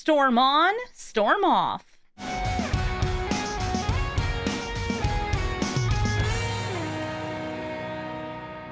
Storm on, storm off.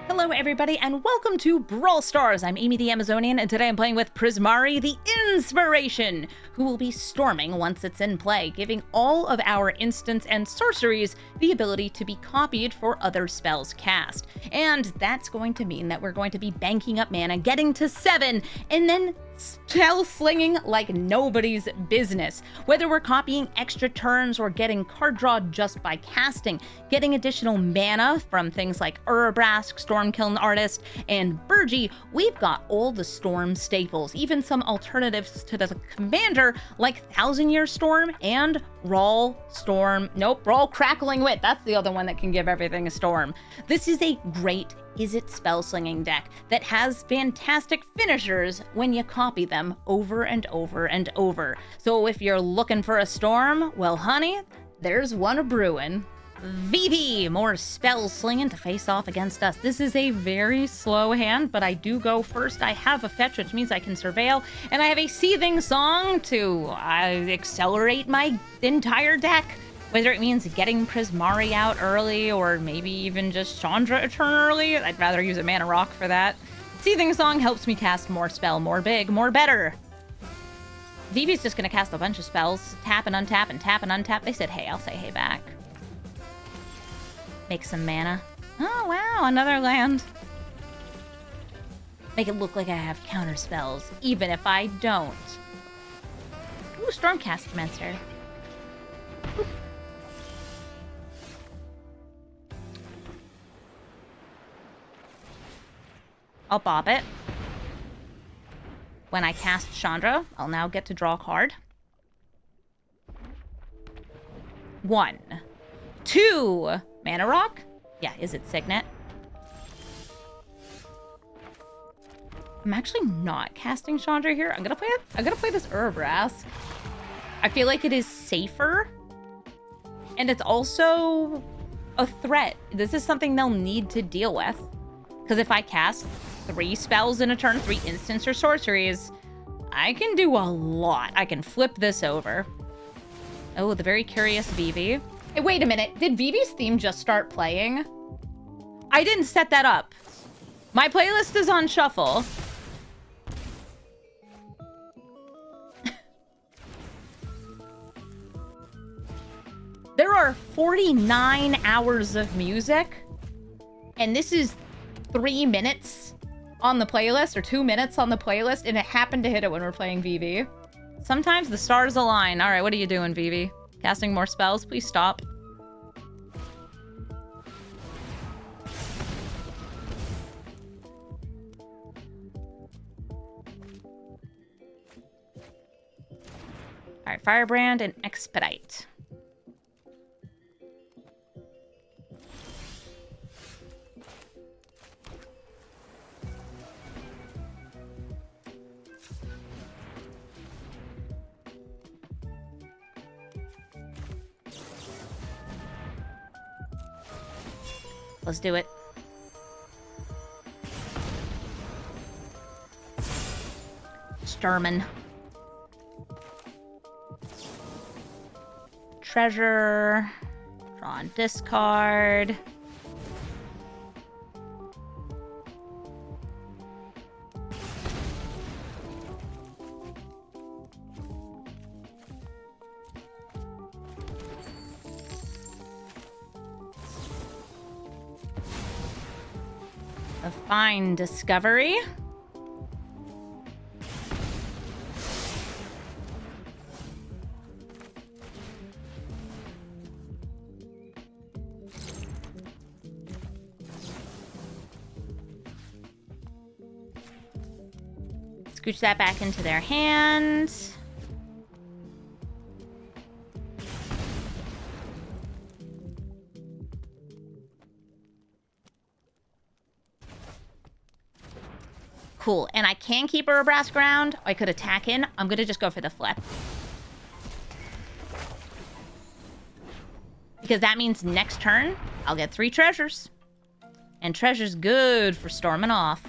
Hello everybody and welcome to Brawl Stars. I'm Amy the Amazonian and today I'm playing with Prismari the Inspiration, who will be storming once it's in play, giving all of our instants and sorceries the ability to be copied for other spells cast. And that's going to mean that we're going to be banking up mana, getting to 7, and then spell slinging like nobody's business. Whether we're copying extra turns or getting card draw just by casting, getting additional mana from things like Urabrask, Stormkiln Artist, and Brigid, we've got all the Storm staples, even some alternatives to the commander like Thousand Year Storm and Brawl Crackling Wit. That's the other one that can give everything a storm. This is a great Izzet spell slinging deck that has fantastic finishers when you copy them over and over and over. So if you're looking for a storm, well honey, there's one a brewing. VV, more spell slinging to face off against us. This is a very slow hand, but I do go first. I have a fetch, which means I can surveil, and I have a seething song to accelerate my entire deck. Whether it means getting Prismari out early or maybe even just Chandra a turn early, I'd rather use a mana rock for that. Seething Song helps me cast more spell, more big, more better. Vivi's just gonna cast a bunch of spells, tap and untap and tap and untap. They said hey, I'll say hey back. Make some mana. Oh wow, another land. Make it look like I have counter spells, even if I don't. Ooh, Stormcast Commencer. Oop. I'll bob it. When I cast Chandra, I'll now get to draw a card. 1, 2, mana rock? Yeah, is it Signet? I'm actually not casting Chandra here. I'm gonna play this Urabrask. I feel like it is safer. And it's also a threat. This is something they'll need to deal with. Because if I cast 3 spells in a turn, 3 instants or sorceries, I can do a lot. I can flip this over. Oh, the very curious Vivi. Hey, wait a minute. Did Vivi's theme just start playing? I didn't set that up. My playlist is on shuffle. There are 49 hours of music, and this is 3 minutes on the playlist, or 2 minutes on the playlist, and it happened to hit it when we're playing VV. Sometimes the stars align. All right, what are you doing, VV? Casting more spells? Please stop. All right, Firebrand and Expedite. Let's do it. Sturman. Treasure. Draw and discard. A fine discovery. Scooch that back into their hand. Cool, and I can keep Urabrask around. I could attack in. I'm gonna just go for the flip. Because that means next turn, I'll get 3 treasures. And treasure's good for storming off.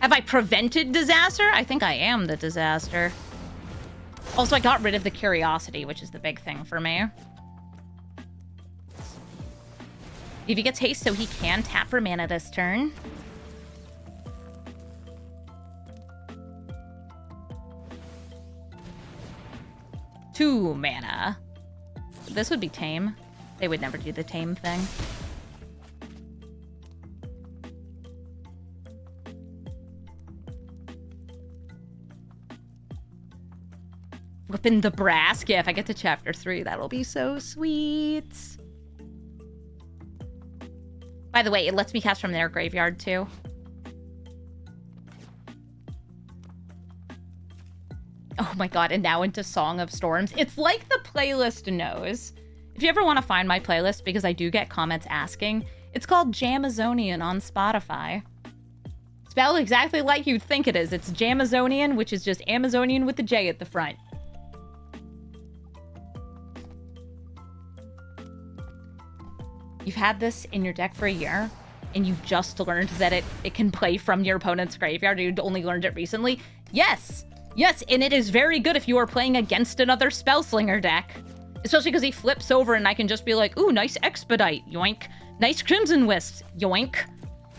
Have I prevented disaster? I think I am the disaster. Also, I got rid of the curiosity, which is the big thing for me. Vivi gets haste, so he can tap for mana this turn. Two mana. This would be tame. They would never do the tame thing. Flipping the brass. Yeah, if I get to chapter 3, that'll be so sweet. By the way, it lets me cast from their graveyard too. Oh my god, and now into Song of Storms. It's like the playlist knows. If you ever want to find my playlist, because I do get comments asking, it's called Jamazonian on Spotify. Spelled exactly like you'd think it is. It's Jamazonian, which is just Amazonian with the J at the front. You've had this in your deck for a year, and you just learned that it can play from your opponent's graveyard, or you only learned it recently? Yes! Yes, and it is very good if you are playing against another Spellslinger deck. Especially because he flips over and I can just be like, ooh, nice Expedite, yoink. Nice Crimson Wisp, yoink.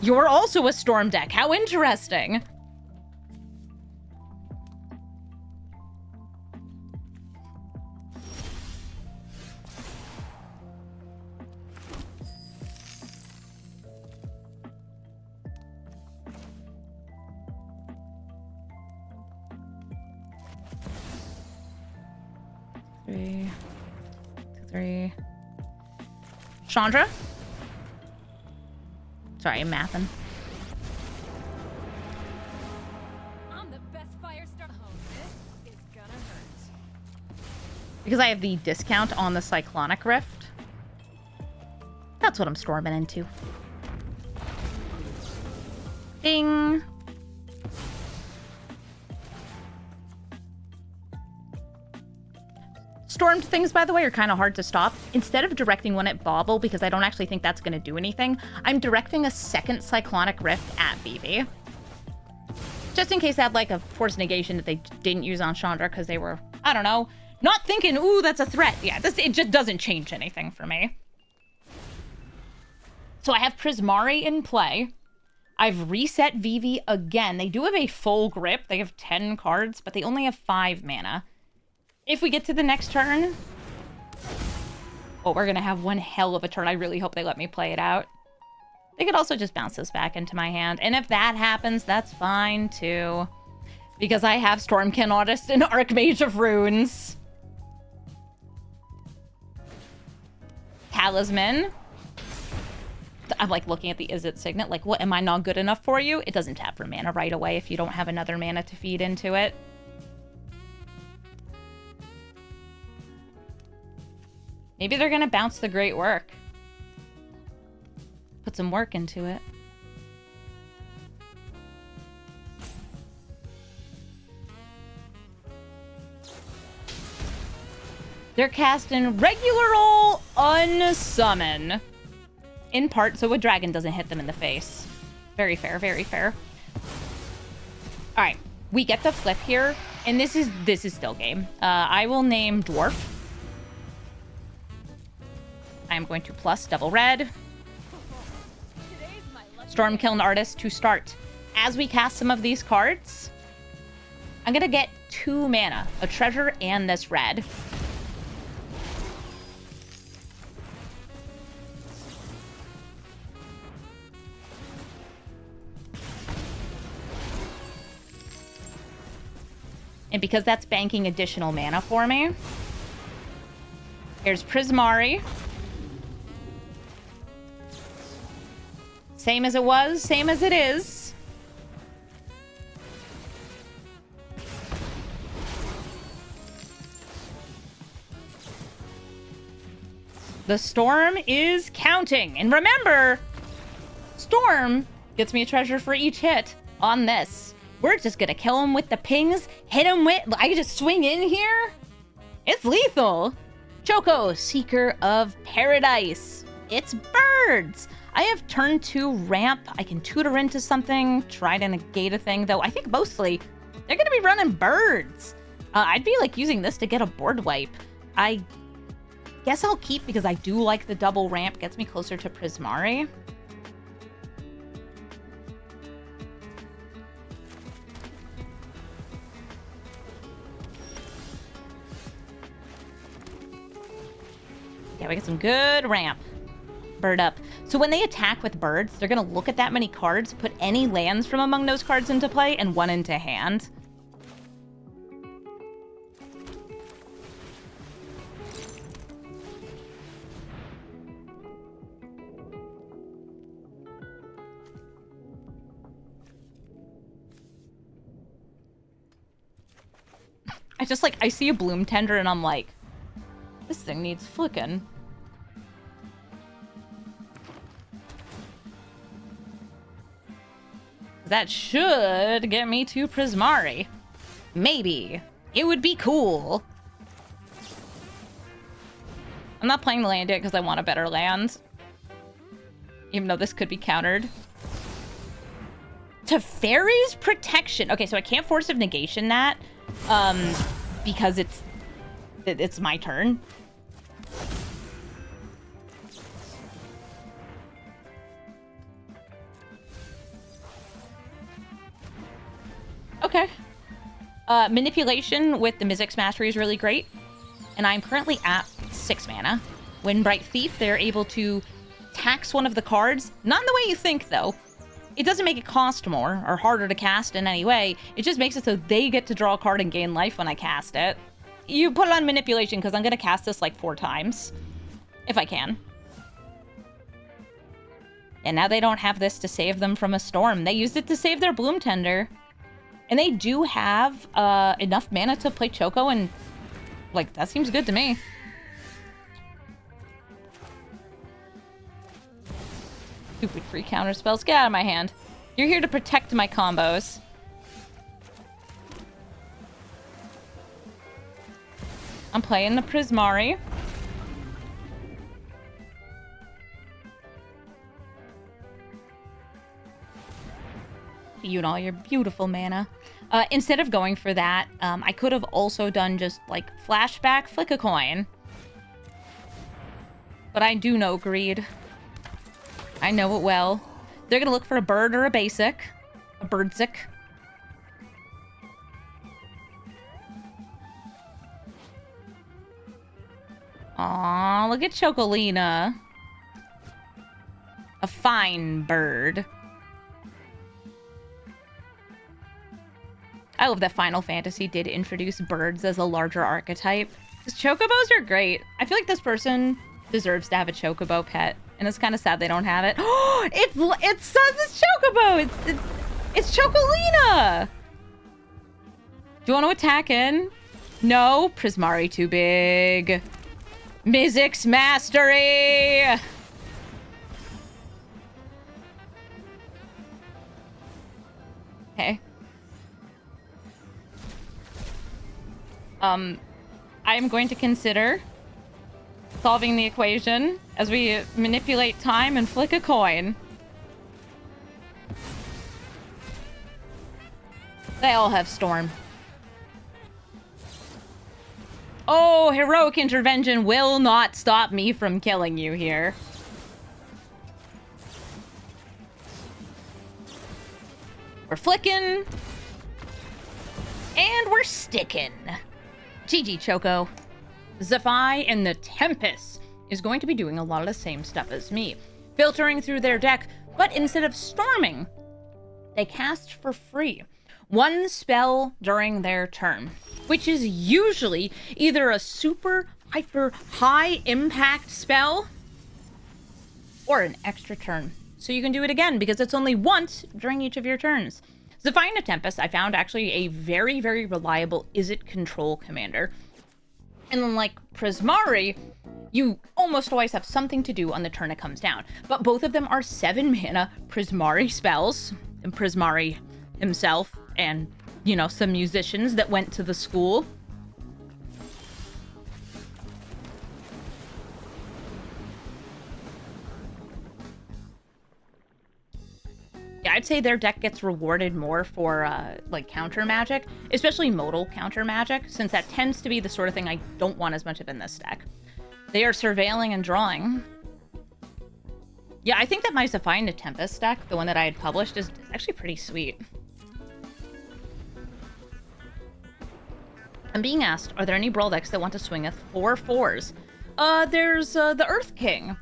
You're also a Storm deck, how interesting. Three. Chandra? Sorry, I'm mathing. I'm the best fire star. Oh, this is gonna hurt. Because I have the discount on the Cyclonic Rift. That's what I'm storming into. Ding. Stormed things, by the way, are kind of hard to stop. Instead of directing one at Bauble, because I don't actually think that's going to do anything, I'm directing a second Cyclonic Rift at Vivi. Just in case they had, like, a Force Negation that they didn't use on Chandra because they were, I don't know, not thinking, ooh, that's a threat. Yeah, it just doesn't change anything for me. So I have Prismari in play. I've reset Vivi again. They do have a full grip. They have 10 cards, but they only have 5 mana. If we get to the next turn... Oh, we're going to have one hell of a turn. I really hope they let me play it out. They could also just bounce this back into my hand. And if that happens, that's fine, too. Because I have Stormkin Audist and Archmage of Runes. Talisman. I'm, like, looking at the Is It Signet. Like, what, am I not good enough for you? It doesn't tap for mana right away if you don't have another mana to feed into it. Maybe they're gonna bounce the Great Work. Put some work into it. They're casting regular ol' Unsummon. In part, so a dragon doesn't hit them in the face. Very fair, very fair. Alright, we get the flip here, and this is still game. I will name Dwarf. I'm going to plus double red. Stormkiln Artist to start. As we cast some of these cards, I'm going to get 2 mana, a treasure and this red. And because that's banking additional mana for me, here's Prismari. Same as it was, same as it is. The storm is counting. And remember, storm gets me a treasure for each hit on this. We're just gonna kill him with the pings, hit him with... I can just swing in here? It's lethal. Choco, Seeker of Paradise. It's birds. I have turn 2 ramp. I can tutor into something, try to negate a thing, though I think mostly they're going to be running birds. I'd be like using this to get a board wipe. I guess I'll keep because I do like the double ramp. Gets me closer to Prismari. Yeah, we get some good ramp. Bird up. So when they attack with birds, they're going to look at that many cards, put any lands from among those cards into play, and one into hand. I see a bloom tender and I'm like, this thing needs flicking. That should get me to Prismari. Maybe. It would be cool. I'm not playing the land yet because I want a better land. Even though this could be countered. Teferi's Protection. Okay, so I can't Force of Negation that. Because it's my turn. Okay. Manipulation with the Mizzix Mastery is really great. And I'm currently at 6 mana. When Bright Thief, they're able to tax one of the cards. Not in the way you think, though. It doesn't make it cost more or harder to cast in any way. It just makes it so they get to draw a card and gain life when I cast it. You put it on Manipulation because I'm going to cast this like 4 times. If I can. And now they don't have this to save them from a storm. They used it to save their Bloom Tender. And they do have enough mana to play Choco, and like, that seems good to me. Stupid free counter spells. Get out of my hand. You're here to protect my combos. I'm playing the Prismari. You and all your beautiful mana. Instead of going for that, I could have also done just like flashback, flick a coin. But I do know greed. I know it well. They're gonna look for a bird or a basic. A birdsick. Aw, look at Chocolina. A fine bird. I love that Final Fantasy did introduce birds as a larger archetype. Because chocobos are great. I feel like this person deserves to have a chocobo pet. And it's kind of sad they don't have it. Oh, it says it's chocobo! It's Chocolina! Do you want to attack in? No, Prismari too big. Mizzix Mastery! Okay. I am going to consider solving the equation as we manipulate time and flick a coin. They all have Storm. Oh, heroic intervention will not stop me from killing you here. We're flicking. And we're sticking. GG, Choco. Zaffai and the Tempest is going to be doing a lot of the same stuff as me. Filtering through their deck, but instead of storming, they cast for free. 1 spell during their turn, which is usually either a super hyper high impact spell or an extra turn. So you can do it again because it's only once during each of your turns. Zaffai and the Tempest, I found actually a very, very reliable Izzet control commander. And then like Prismari, you almost always have something to do on the turn it comes down. But both of them are 7 mana Prismari spells. And Prismari himself and, you know, some musicians that went to the school. Yeah, I'd say their deck gets rewarded more for, like, counter magic, especially modal counter magic, since that tends to be the sort of thing I don't want as much of in this deck. They are surveilling and drawing. Yeah, I think that my Zaffai into Tempest deck, the one that I had published, is actually pretty sweet. I'm being asked, are there any Brawl decks that want to swing with 4/4s? There's the Earth King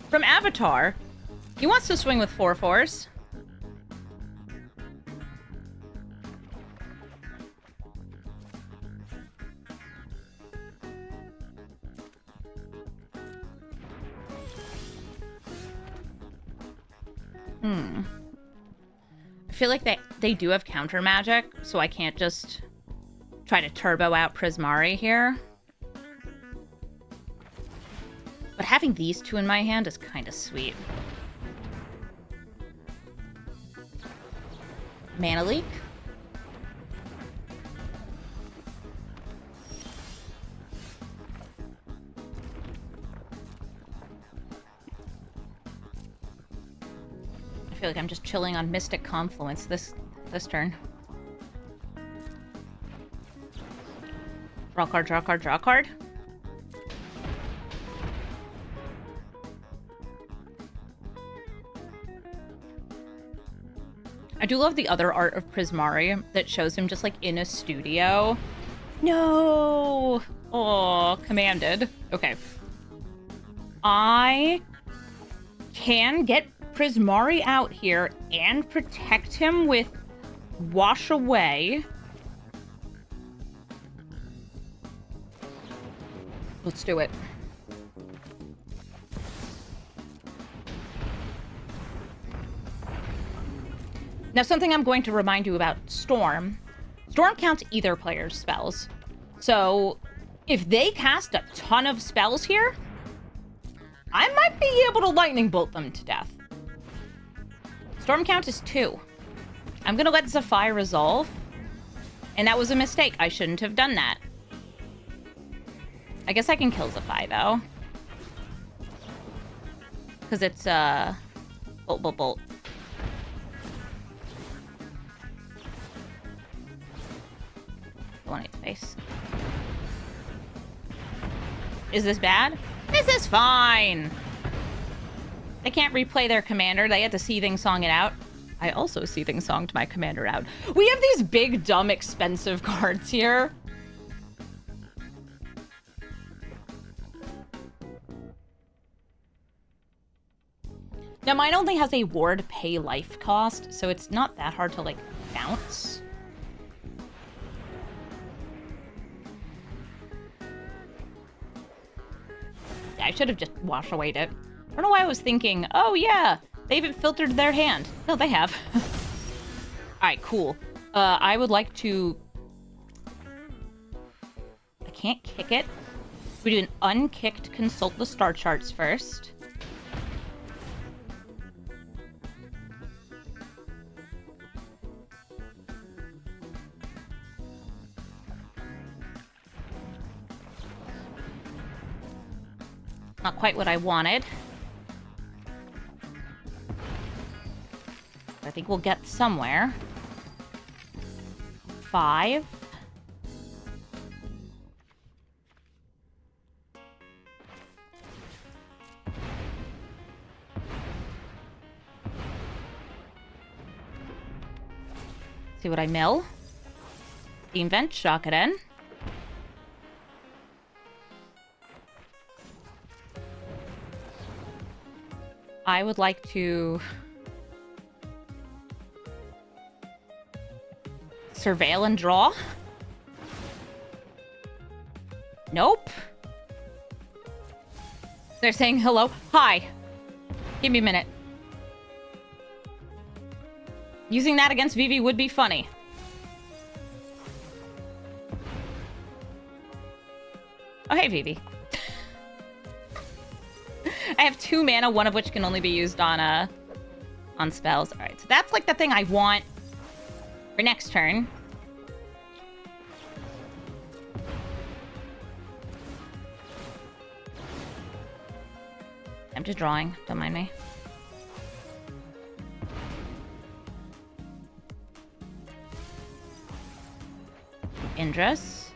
from Avatar. He wants to swing with 4/4s. I feel like they do have counter magic, so I can't just try to turbo out Prismari here. But having these two in my hand is kind of sweet. Mana Leak. I feel like I'm just chilling on Mystic Confluence this turn. Draw card, draw card, draw card. I do love the other art of Prismari that shows him just like in a studio. No! Oh, commanded. Okay. I can get Prismari out here and protect him with Wash Away. Let's do it. Now, something I'm going to remind you about Storm. Storm counts either player's spells. So, if they cast a ton of spells here, I might be able to lightning bolt them to death. Storm count is 2. I'm gonna let Zaffai resolve. And that was a mistake. I shouldn't have done that. I guess I can kill Zaffai, though. Because it's, bolt, bolt, bolt. One in face. Is this bad? This is fine! They can't replay their commander. They had to Seething Song it out. I also Seething Songed my commander out. We have these big, dumb, expensive cards here. Now, mine only has a ward pay life cost, so it's not that hard to, like, bounce. Yeah, I should have just Wash Away'd it. I don't know why I was thinking, oh yeah, they haven't filtered their hand. No, they have. Alright, cool. I would like to... I can't kick it. We do an unkicked consult the star charts first. Not quite what I wanted. I think we'll get somewhere. 5. See what I mill. Steam Vent, shock it in. I would like to surveil and draw. Nope. They're saying hello. Hi. Give me a minute. Using that against Vivi would be funny. Oh, hey, Vivi. I have 2 mana, one of which can only be used on spells. All right, so that's like the thing I want for next turn. I'm just drawing. Don't mind me. dangerous.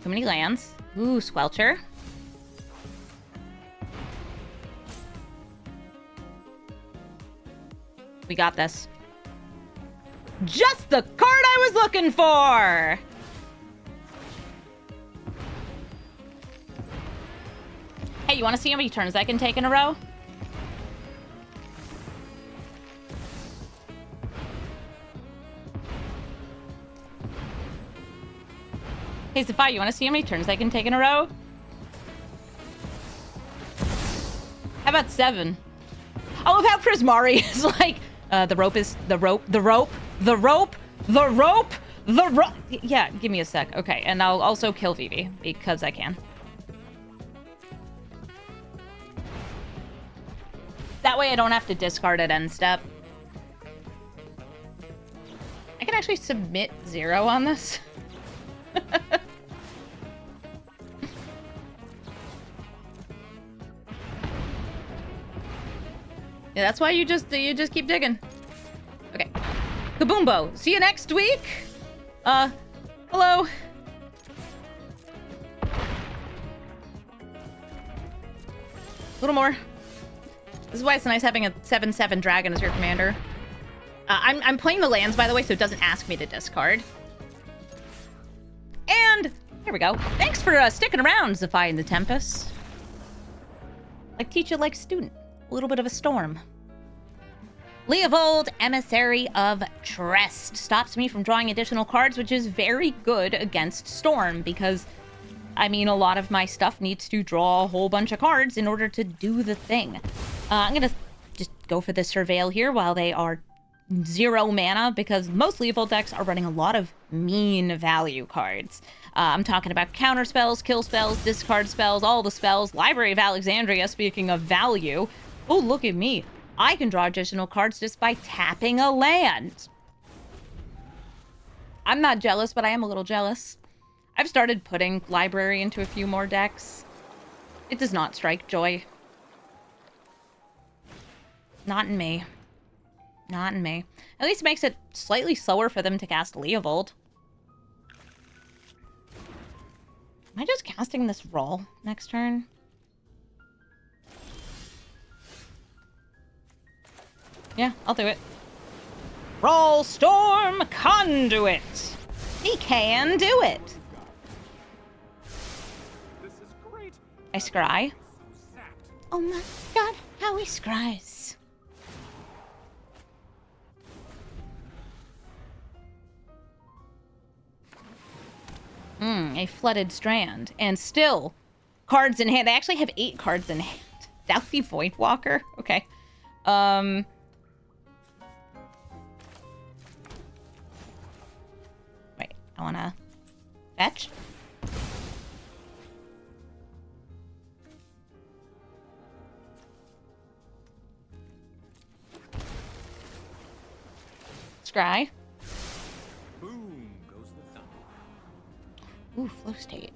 Too many lands. Ooh, Squelcher. We got this. Just the card I was looking for! Hey, you want to see how many turns I can take in a row? Hey, Zaffai, you want to see how many turns I can take in a row? How about 7? I love how Prismari is like, the rope is, the rope. Yeah, give me a sec. Okay, and I'll also kill Vivi, because I can. That way I don't have to discard at end step. I can actually submit 0 on this. Yeah, that's why you just keep digging. Okay. Kaboombo. See you next week. Hello. A little more. This is why it's nice having a 7/7 dragon as your commander. I'm playing the lands, by the way, so it doesn't ask me to discard. And here we go. Thanks for sticking around, Zaffai and the Tempest. Like teacher, like student. A little bit of a storm. Leovold, Emissary of Trest. Stops me from drawing additional cards, which is very good against Storm, because, I mean, a lot of my stuff needs to draw a whole bunch of cards in order to do the thing. I'm going to just go for the Surveil here while they are 0 mana, because most Leovold decks are running a lot of mean value cards. I'm talking about counter spells, kill spells, discard spells, all the spells. Library of Alexandria, speaking of value. Oh, look at me. I can draw additional cards just by tapping a land. I'm not jealous, but I am a little jealous. I've started putting Library into a few more decks. It does not strike joy. Not in me. Not in me. At least it makes it slightly slower for them to cast Leovold. Am I just casting this Brawl next turn? Yeah, I'll do it. Brawl Storm Conduit! He can do it! This is great. I scry. Oh my god, how he scries. A flooded strand. And still, cards in hand. They actually have 8 cards in hand. Doubthy Voidwalker? Okay. Wait, I wanna fetch. Scry. Boom goes the thunder. Ooh, flow state.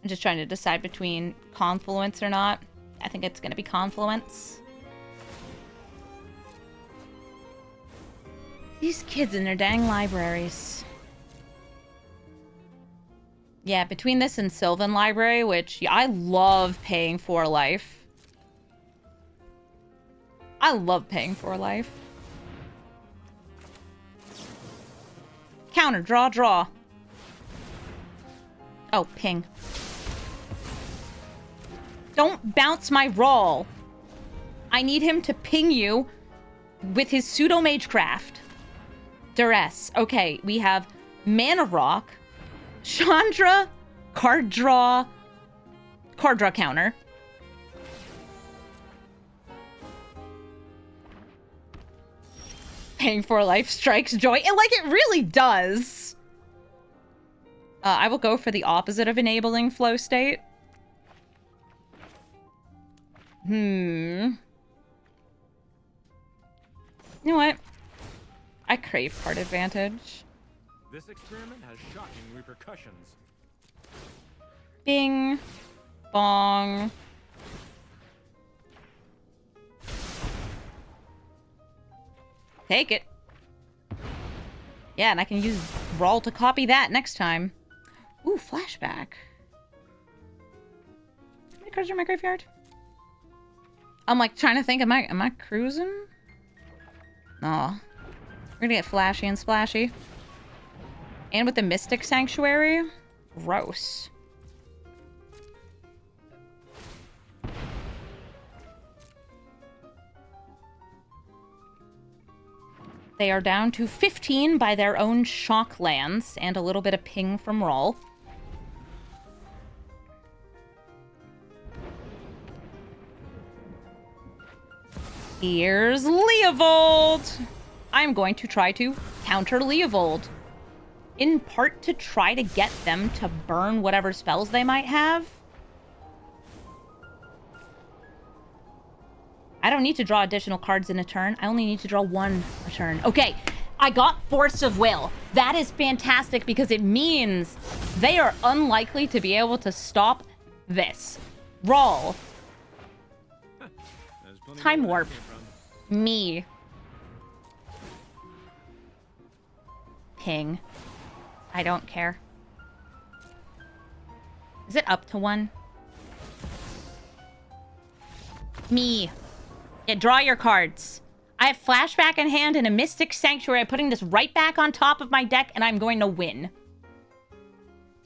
I'm just trying to decide between Confluence or not. I think it's gonna be Confluence. These kids in their dang libraries. Yeah, between this and Sylvan Library, which I love paying for life. I love paying for life. Counter, draw, draw. Oh, ping. Don't bounce my roll. I need him to ping you with his pseudo magecraft. Duress. Okay, we have Mana Rock, Chandra, card draw counter. Paying for life strikes joy. And like it really does. I will go for the opposite of enabling flow state. You know what? I crave card advantage. This experiment has shocking repercussions. Bing. Bong. Take it. Yeah, and I can use Brawl to copy that next time. Ooh, flashback. How many cards are in my graveyard? I'm like trying to think, am I cruising? No. We're gonna get flashy and splashy. And with the Mystic Sanctuary? Gross. They are down to 15 by their own shock lands and a little bit of ping from Brawl. Here's Leovold. I'm going to try to counter Leovold. In part to try to get them to burn whatever spells they might have. I don't need to draw additional cards in a turn. I only need to draw one a turn. Okay, I got Force of Will. That is fantastic because it means they are unlikely to be able to stop this. Brawl. Time Warp. Me. Ping. I don't care. Is it up to 1? Me. Yeah, draw your cards. I have Flashback in hand and a Mystic Sanctuary. I'm putting this right back on top of my deck, and I'm going to win.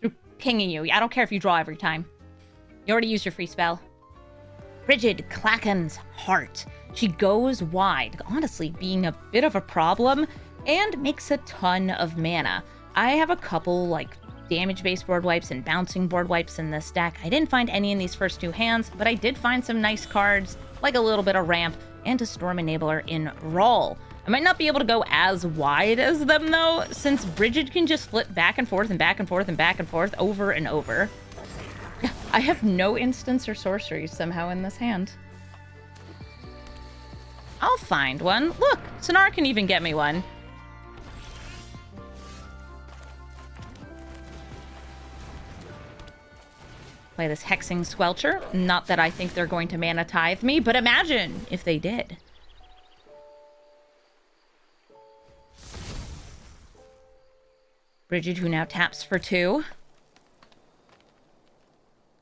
Through pinging you. I don't care if you draw every time. You already used your free spell. Brigid Klacken's Heart. She goes wide, honestly being a bit of a problem, and makes a ton of mana. I have a couple, like, damage-based board wipes and bouncing board wipes in this deck. I didn't find any in these first 2 hands, but I did find some nice cards, like a little bit of ramp, and a Storm Enabler in Brawl. I might not be able to go as wide as them, though, since Brigid can just flip back and forth and back and forth and back and forth over and over. I have no instants or sorceries somehow in this hand. I'll find one. Look, Sonar can even get me one. Play this Hexing Squelcher. Not that I think they're going to mana tithe me, but imagine if they did. Brigid, who now taps for 2.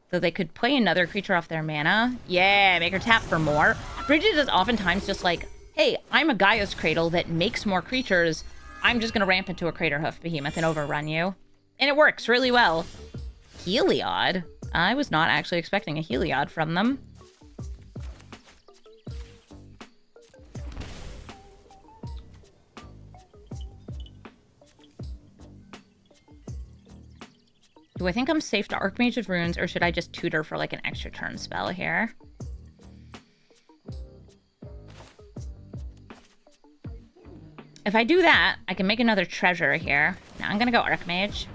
So they could play another creature off their mana. Yeah, make her tap for more. Brigid is oftentimes just like, hey, I'm a Gaia's Cradle that makes more creatures. I'm just going to ramp into a Craterhoof Behemoth and overrun you. And it works really well. Heliod? I was not actually expecting a Heliod from them. Do I think I'm safe to Archmage with Runes, or should I just tutor for like an extra turn spell here? If I do that, I can make another treasure here. Now I'm gonna go Archmage.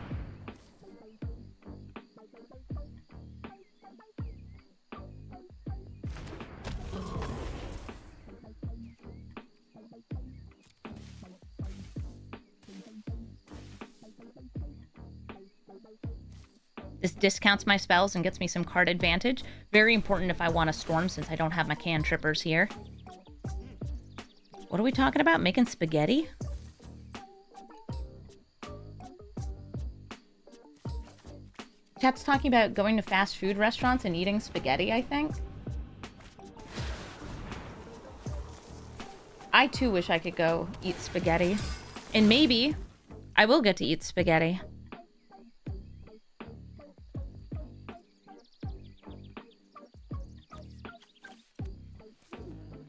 This discounts my spells and gets me some card advantage. Very important if I want to storm, since I don't have my cantrippers here. What are we talking about? Making spaghetti? Chat's talking about going to fast food restaurants and eating spaghetti, I think. I too wish I could go eat spaghetti. And maybe I will get to eat spaghetti.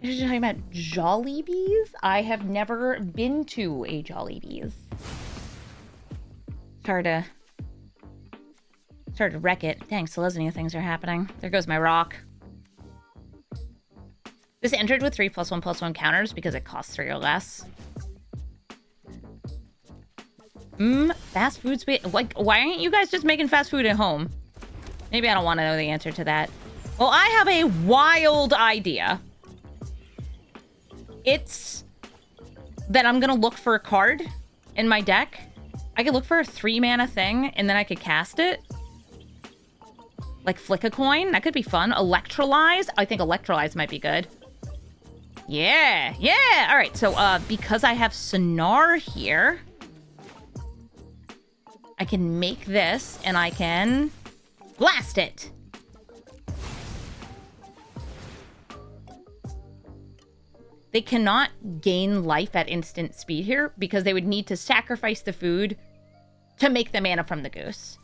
You're talking about Jollibees? I have never been to a Jollibees. Started to wreck it. Dang, Selesnya things are happening. There goes my rock. This entered with 3+1/+1 counters because it costs 3 or less. Fast food like, why aren't you guys just making fast food at home? Maybe I don't want to know the answer to that. Well, I have a wild idea. It's that I'm gonna look for a card in my deck. I could look for a 3-mana thing, and then I could cast it. Like Flick a Coin. That could be fun. Electrolyze. I think Electrolyze might be good. Yeah, yeah. All right, so because I have Sonar here, I can make this and I can blast it. They cannot gain life at instant speed here because they would need to sacrifice the food to make the mana from the goose.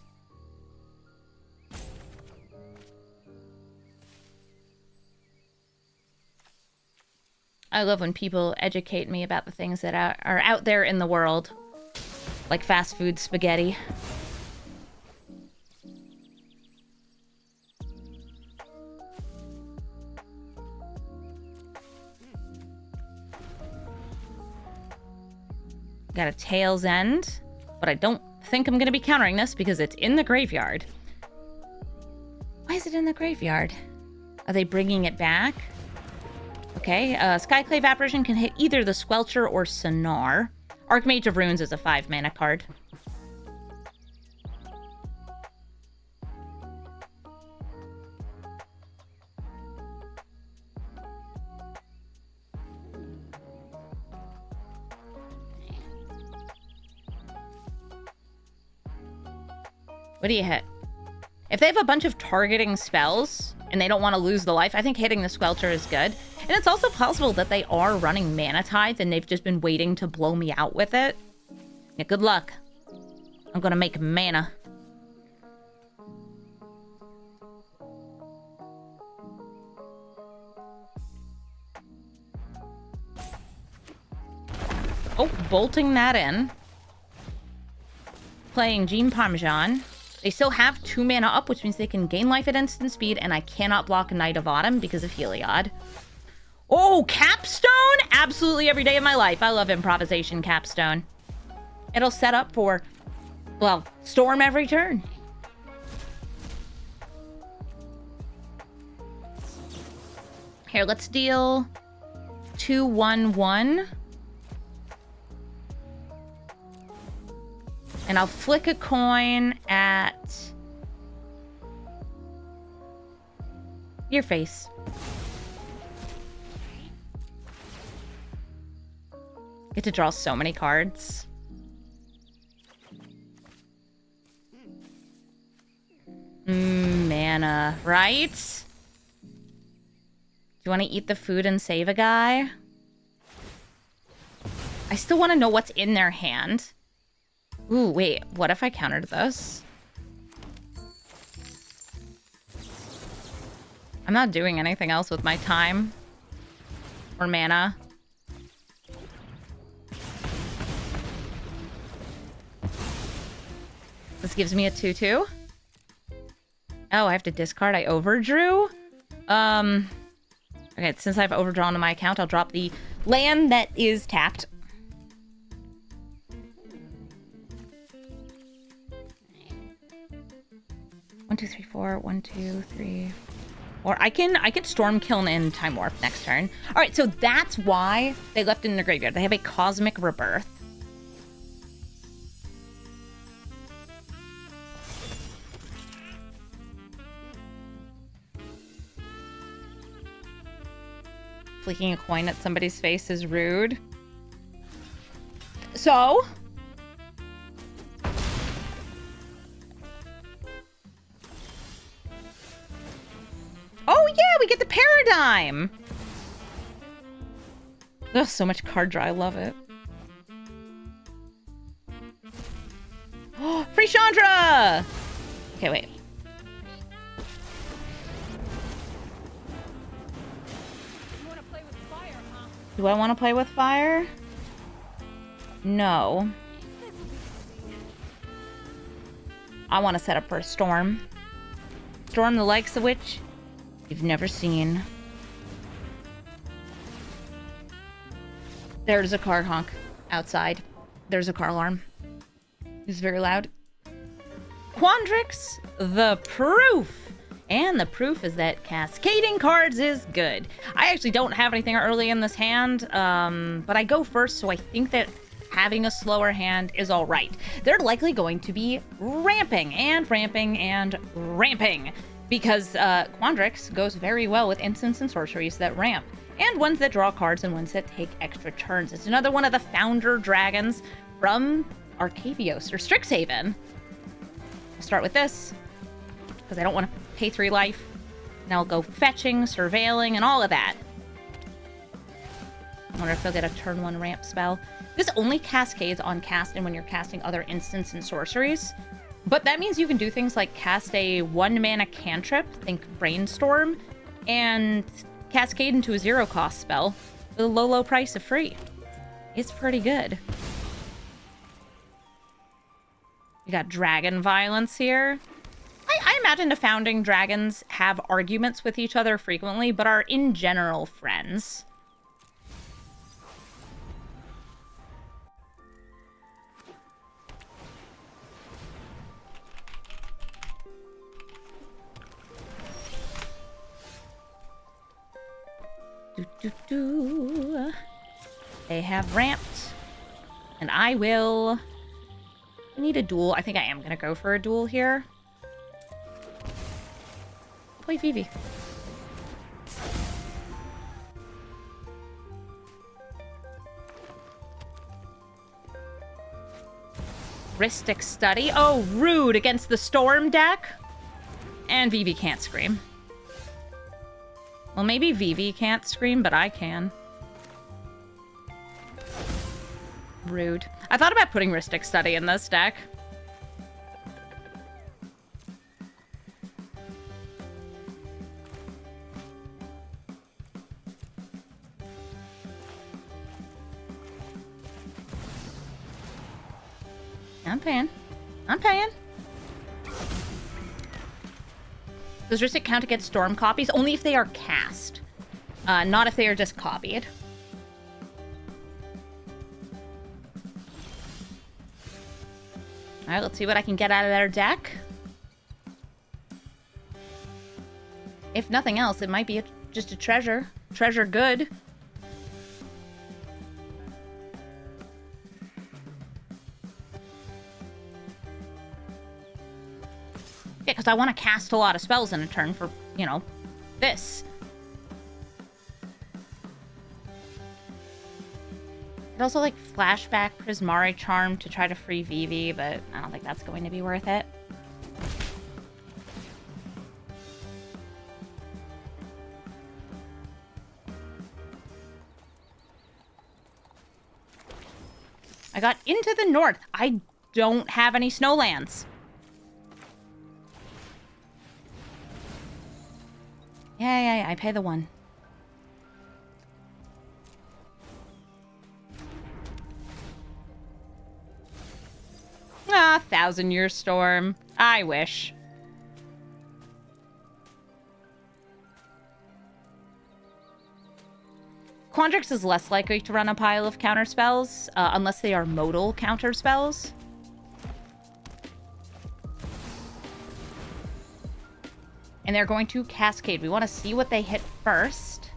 I love when people educate me about the things that are out there in the world, like fast food spaghetti. Got a Tail's End, but I don't think I'm going to be countering this because it's in the graveyard. Why is it in the graveyard? Are they bringing it back? Okay, Skyclave Apparition can hit either the Squelcher or Sonar. Archmage of Runes is a 5-mana card. What do you hit? If they have a bunch of targeting spells and they don't want to lose the life, I think hitting the Squelcher is good. And it's also possible that they are running Mana Tithe and they've just been waiting to blow me out with it. Yeah, good luck. I'm gonna make mana. Oh, bolting that in. Playing Jean Parmesan. They still have 2 mana up, which means they can gain life at instant speed, and I cannot block Knight of Autumn because of Heliod. Oh, Capstone? Absolutely every day of my life. I love Improvisation Capstone. It'll set up for, well, Storm every turn. Here, let's deal 2/1/1. And I'll flick a coin at your face. Get to draw so many cards. Mana, right? Do you want to eat the food and save a guy? I still want to know what's in their hand. Ooh, wait, what if I countered this? I'm not doing anything else with my time. Or mana. This gives me a 2/2. Oh, I have to discard. I overdrew? Okay, since I've overdrawn to my account, I'll drop the land that is tapped. One, two, three, four. 1, 2, 3. Or I can Storm Kiln and Time Warp next turn. All right, so that's why they left it in the graveyard. They have a Cosmic Rebirth. Flicking a coin at somebody's face is rude. So... oh yeah, we get the Paradigm! Ugh, so much card draw, I love it. Oh, free Chandra! Okay, wait. Do I want to play with fire? No. I want to set up for a storm. Storm the likes of which you've never seen. There's a car honk outside. There's a car alarm. It's very loud. Quandrix, the proof. And the proof is that cascading cards is good. I actually don't have anything early in this hand, but I go first, so I think that having a slower hand is all right. They're likely going to be ramping and ramping and ramping, because Quandrix goes very well with instants and sorceries that ramp. and ones that draw cards and ones that take extra turns. It's another one of the founder dragons from Arcavios, or Strixhaven. I'll start with this, because I don't want to pay 3 life. And I'll go fetching, surveilling, and all of that. I wonder if they'll get a turn 1 ramp spell. This only cascades on cast and when you're casting other instants and sorceries. But that means you can do things like cast a 1-mana cantrip, think Brainstorm, and cascade into a 0-cost spell with a low price of free. It's pretty good. We got Dragon Violence here. I imagine the founding dragons have arguments with each other frequently, but are in general friends. They have ramped. And I will... I need a duel. I think I am going to go for a duel here. Play Vivi. Ristic Study. Oh, rude against the Storm deck. And Vivi can't scream. Well, maybe Vivi can't scream, but I can. Rude. I thought about putting Ristic Study in this deck. I'm paying. I'm paying. Does Ristic count against Storm copies? Only if they are cast. Not if they are just copied. Alright, let's see what I can get out of their deck. If nothing else, it might be just a treasure. Treasure good. Yeah, because I want to cast a lot of spells in a turn for, you know, this. I'd also like flashback Prismari Charm to try to free Vivi, but I don't think that's going to be worth it. I got Into the North. I don't have any snowlands. Yeah, I pay the 1. Ah, 1,000-Year Storm. I wish. Quandrix is less likely to run a pile of counterspells, unless they are modal counterspells. And they're going to cascade. We want to see what they hit first.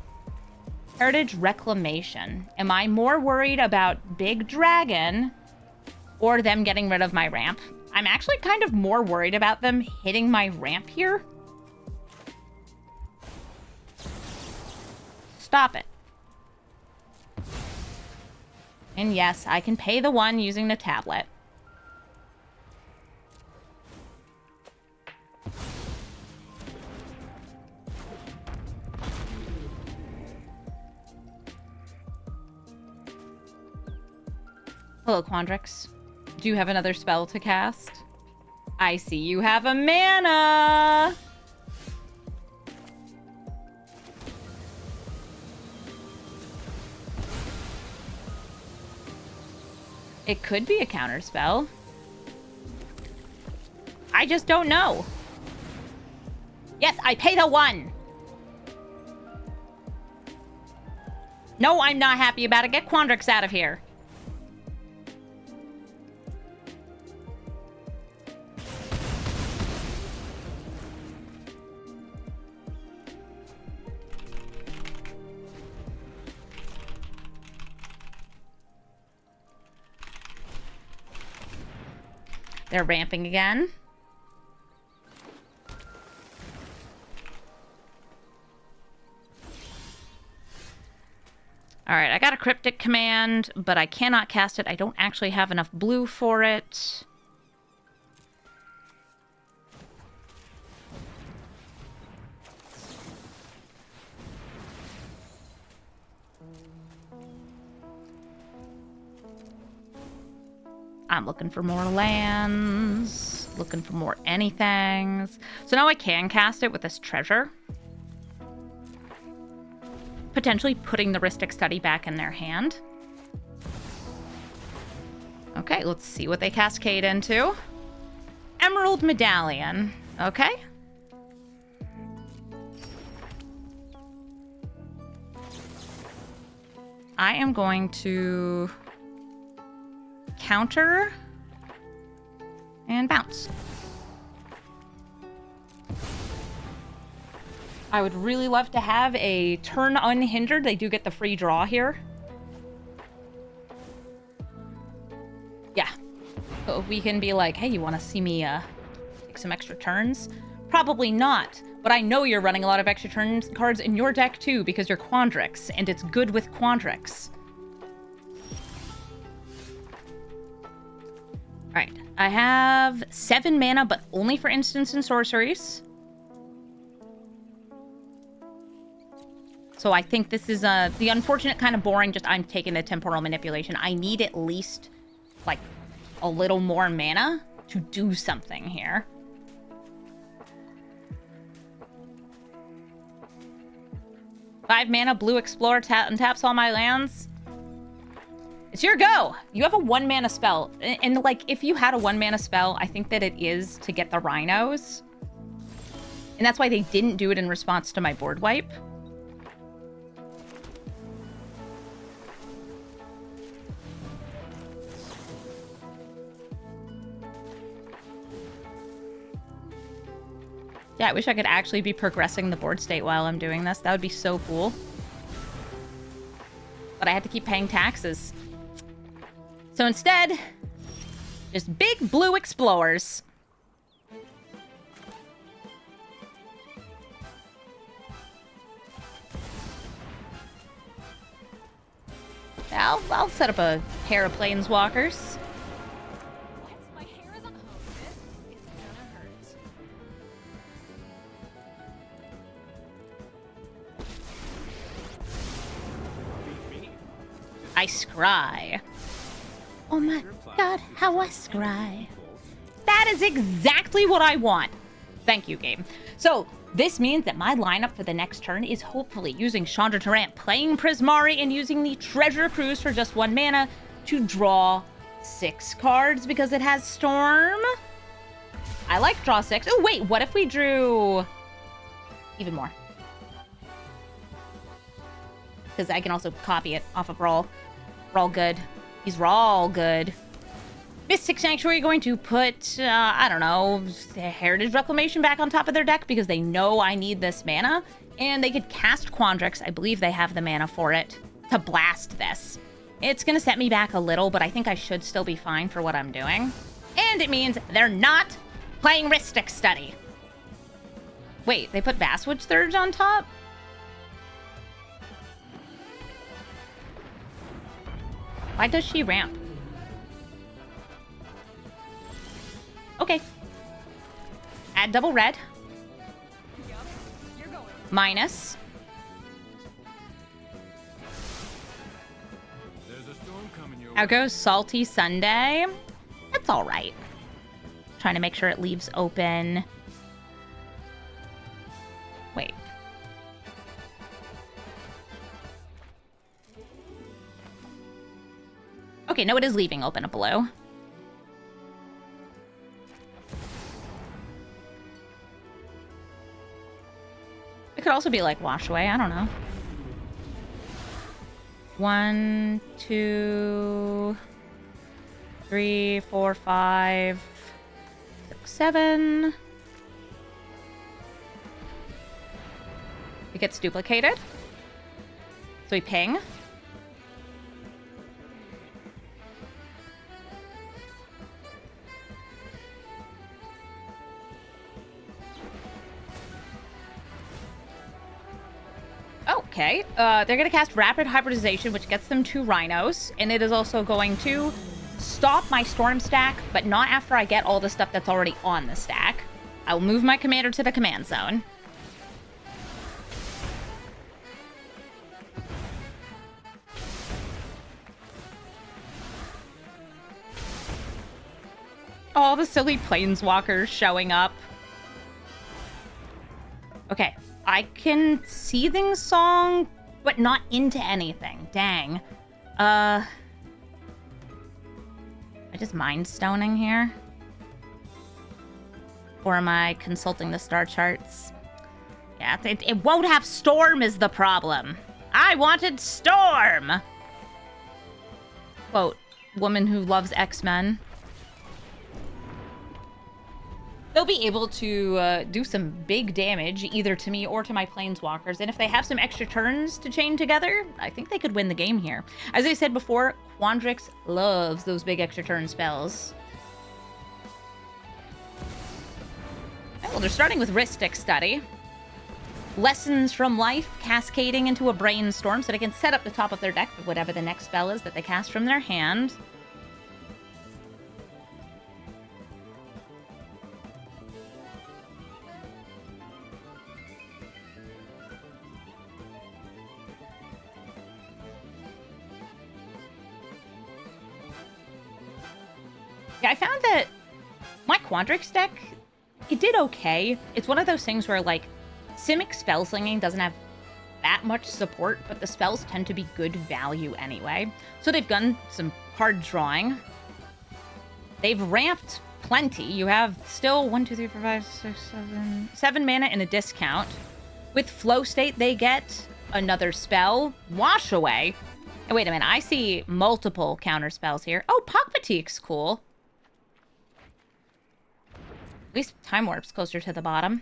Heritage Reclamation. Am I more worried about Big Dragon or them getting rid of my ramp? I'm actually kind of more worried about them hitting my ramp here. Stop it. And yes, I can pay the 1 using the tablet. Hello, Quandrix. Do you have another spell to cast? I see you have a mana! It could be a counter spell. I just don't know. Yes, I pay the 1! No, I'm not happy about it. Get Quandrix out of here. They're ramping again. All right, I got a cryptic command, but I cannot cast it. I don't actually have enough blue for it. I'm looking for more lands, looking for more anythings. So now I can cast it with this treasure. Potentially putting the Rhystic Study back in their hand. Okay, let's see what they cascade into. Emerald Medallion. Okay. I am going to counter and bounce. I would really love to have a turn unhindered. They do get the free draw here. Yeah. So we can be like, hey, you want to see me take some extra turns? Probably not. But I know you're running a lot of extra turns cards in your deck too because you're Quandrix, and it's good with Quandrix. Alright, I have 7 mana, but only for instants and sorceries. So I think this is the unfortunate kind of boring, just I'm taking the temporal manipulation. I need at least, like, a little more mana to do something here. Five mana, blue explorer, taps all my lands. It's your go! You have a 1 mana spell. And, like, if you had a 1 mana spell, I think that it is to get the rhinos. And that's why they didn't do it in response to my board wipe. Yeah, I wish I could actually be progressing the board state while I'm doing this. That would be so cool. But I had to keep paying taxes. So instead, just big blue explorers. I'll set up a pair of planeswalkers. My hair is on. Oh, this is gonna hurt. I scry. Oh my god, how I scry. That is exactly what I want. Thank you, game. So, this means that my lineup for the next turn is hopefully using Chandra Tarrant, playing Prismari, and using the Treasure Cruise for just 1 mana to draw 6 cards because it has Storm. I like draw 6. Oh, wait, what if we drew even more? Because I can also copy it off of Brawl. Brawl good. These are all good. Mystic Sanctuary going to put, I don't know, Heritage Reclamation back on top of their deck because they know I need this mana. And they could cast Quandrix. I believe they have the mana for it to blast this. It's going to set me back a little, but I think I should still be fine for what I'm doing. And it means they're not playing Rhystic Study. Wait, they put Basswood Surge on top? Why does she ramp? Okay. Add double red. Yep, you're going. Minus. There's a storm coming your Out way. goes Salty Sunday. That's all right. Trying to make sure it leaves open. Wait. Okay, no, it is leaving open a blue. It could also be like wash away. I don't know. 1, 2, 3, 4, 5, 6, 7. It gets duplicated. So we ping. Okay. they're going to cast Rapid Hybridization, which gets them 2 Rhinos, and it is also going to stop my Storm stack, but not after I get all the stuff that's already on the stack. I will move my commander to the command zone. All the silly planeswalkers showing up. Okay, I can Seething Song, but not into anything. Dang. I just Mind Stoning here? Or am I consulting the star charts? Yeah, it won't have Storm is the problem. I wanted Storm! Quote, woman who loves X-Men. They'll be able to do some big damage, either to me or to my planeswalkers. And if they have some extra turns to chain together, I think they could win the game here. As I said before, Quandrix loves those big extra turn spells. Okay, well, they're starting with Ristic Study. Lessons from life cascading into a brainstorm so they can set up the top of their deck for whatever the next spell is that they cast from their hand. Yeah, I found that my Quandrix deck, it did okay. It's one of those things where, like, Simic Spellslinging doesn't have that much support, but the spells tend to be good value anyway. So they've done some card drawing. They've ramped plenty. You have still 1, 2, 3, 4, 5, 6, 7 mana in a discount. With Flow State, they get another spell, Wash Away. And wait a minute, I see multiple counter spells here. Oh, Pockfatique's cool. At least Time Warp's closer to the bottom.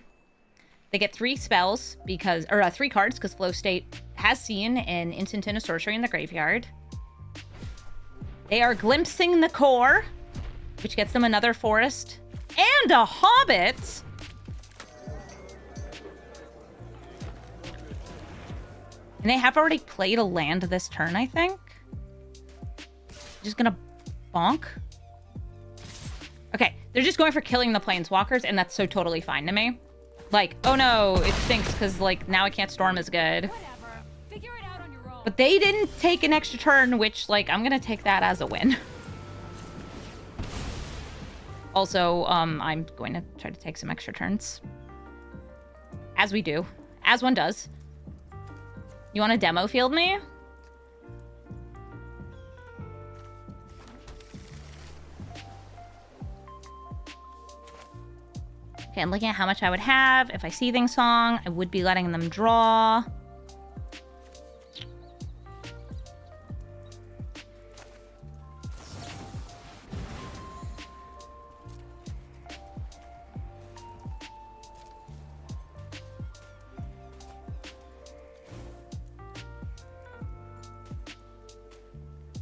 They get 3 spells because, or 3 cards because Flow State has seen an instant and a sorcery in the graveyard. They are glimpsing the core, which gets them another forest and a hobbit. And they have already played a land this turn, I think. Just gonna bonk. Okay, they're just going for killing the planeswalkers, and that's so totally fine to me. Like, oh no, it stinks because, like, now I can't storm as good. Whatever. Figure it out on your own. But they didn't take an extra turn, which, like, I'm gonna take that as a win. Also, I'm going to try to take some extra turns. As we do. As one does. You want to demo field me? Okay, I'm looking at how much I would have. If I Seething Song, I would be letting them draw.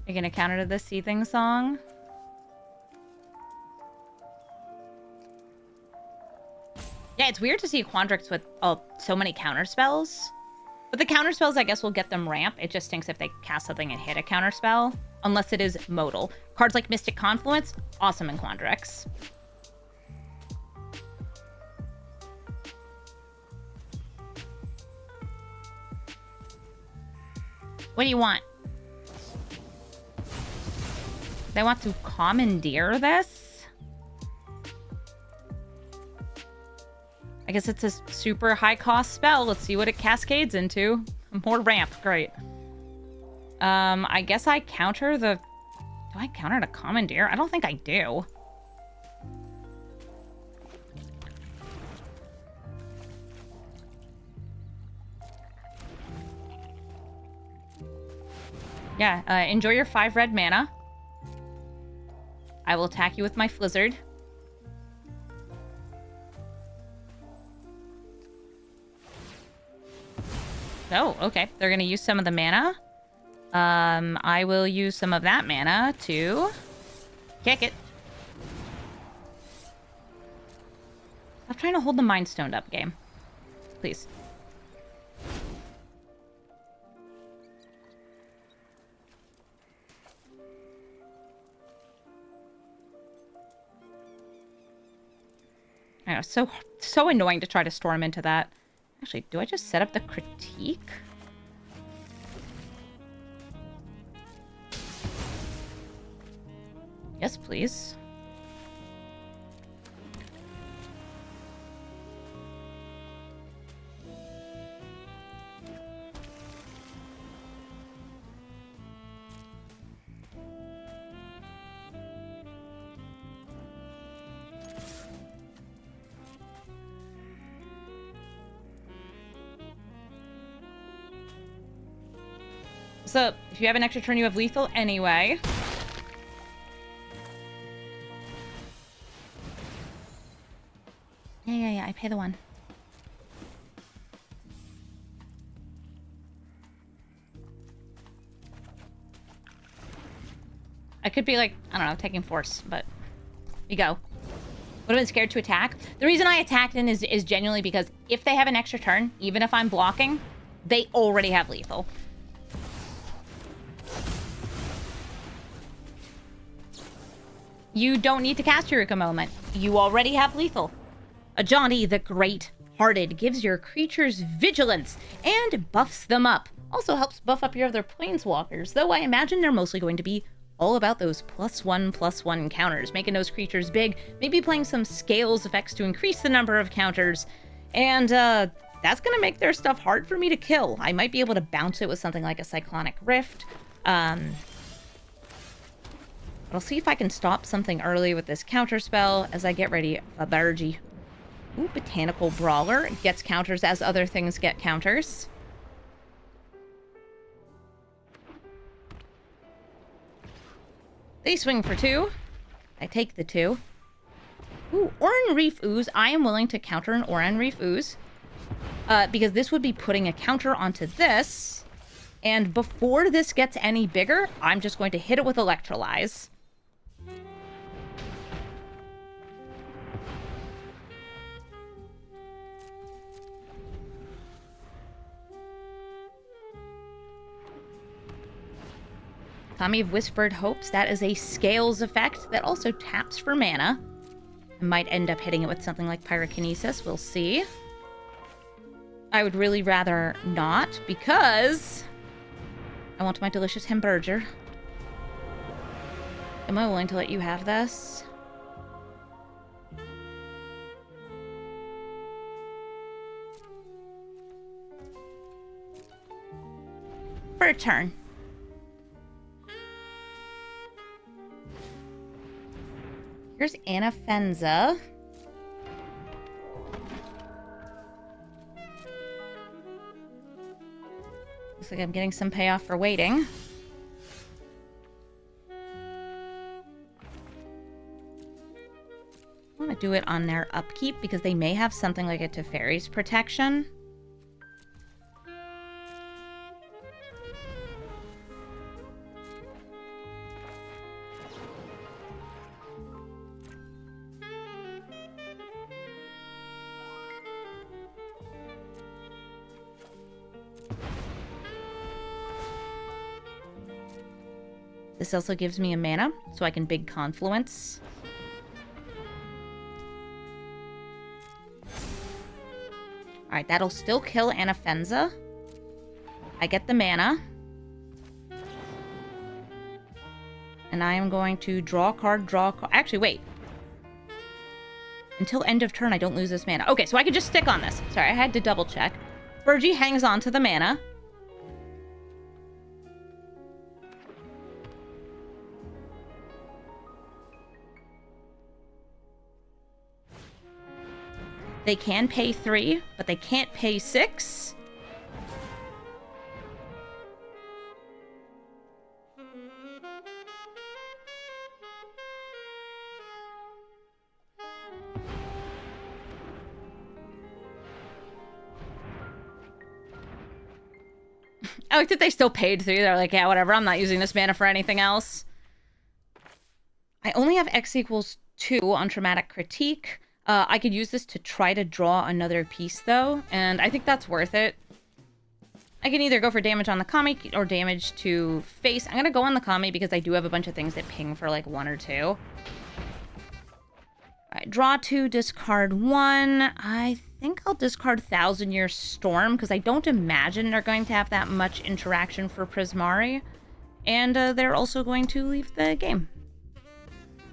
You're gonna counter to the Seething Song? Yeah, it's weird to see Quandrix with so many counter spells. But the counter spells, I guess, will get them ramp. It just stinks if they cast something and hit a counter spell. Unless it is modal. Cards like Mystic Confluence, awesome in Quandrix. What do you want? They want to commandeer this? I guess it's a super high cost spell. Let's see what it cascades into. More ramp, great. I guess I counter the... Do I counter to commandeer? I don't think I do. Yeah, enjoy your 5 red mana. I will attack you with my Flizzard. Oh, okay. They're going to use some of the mana. I will use some of that mana to kick it. I'm trying to hold the Mind Stoned up game. Please. I know, so annoying to try to storm into that. Actually, do I just set up the critique? Yes, please. So, if you have an extra turn, you have lethal anyway. Yeah, I pay the one. I could be like, I don't know, taking force, but we go. Would have been scared to attack. The reason I attacked in is genuinely because if they have an extra turn, even if I'm blocking, they already have lethal. You don't need to cast Eureka Moment. You already have lethal. Ajani the Great-Hearted gives your creatures vigilance and buffs them up. Also helps buff up your other planeswalkers, though I imagine they're mostly going to be all about those +1/+1 counters, making those creatures big, maybe playing some scales effects to increase the number of counters, and that's gonna make their stuff hard for me to kill. I might be able to bounce it with something like a Cyclonic Rift. But I'll see if I can stop something early with this counter spell as I get ready for Brigid. Ooh, Botanical Brawler gets counters as other things get counters. They swing for 2. I take the 2. Ooh, Oran Reef Ooze. I am willing to counter an Oran Reef Ooze. Because this would be putting a counter onto this. And before this gets any bigger, I'm just going to hit it with Electrolyze. Tommy of Whispered Hopes, that is a Scales effect that also taps for mana. I might end up hitting it with something like Pyrokinesis, we'll see. I would really rather not, because I want my delicious hamburger. Am I willing to let you have this? For a turn. Here's Anafenza. Looks like I'm getting some payoff for waiting. I want to do it on their upkeep because they may have something like a Teferi's Protection. This also gives me a mana, so I can big Confluence. Alright, that'll still kill Anafenza. I get the mana. And I am going to draw a card, Actually, wait. Until end of turn, I don't lose this mana. Okay, so I can just stick on this. Sorry, I had to double check. Brigid hangs on to the mana. They can pay 3, but they can't pay 6. I like that they still paid 3. They're like, yeah, whatever. I'm not using this mana for anything else. I only have X equals 2 on Traumatic Critique. I could use this to try to draw another piece, though, and I think that's worth it. I can either go for damage on the Kami or damage to face. I'm going to go on the Kami because I do have a bunch of things that ping for like 1 or 2. All right, draw 2, discard 1. I think I'll discard Thousand Year Storm because I don't imagine they're going to have that much interaction for Prismari. And they're also going to leave the game.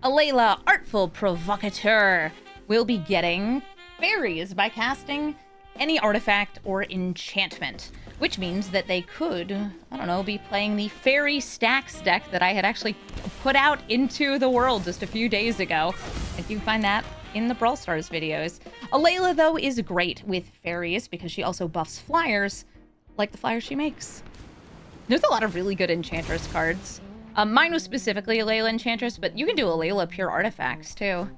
Alela, Artful Provocateur, will be getting fairies by casting any artifact or enchantment, which means that they could, I don't know, be playing the Fairy Stacks deck that I had actually put out into the world just a few days ago. If you can find that in the Brawl Stars videos. Alela, though, is great with fairies because she also buffs flyers, like the flyers she makes. There's a lot of really good Enchantress cards. Mine was specifically Alela Enchantress, but you can do Alela pure artifacts, too.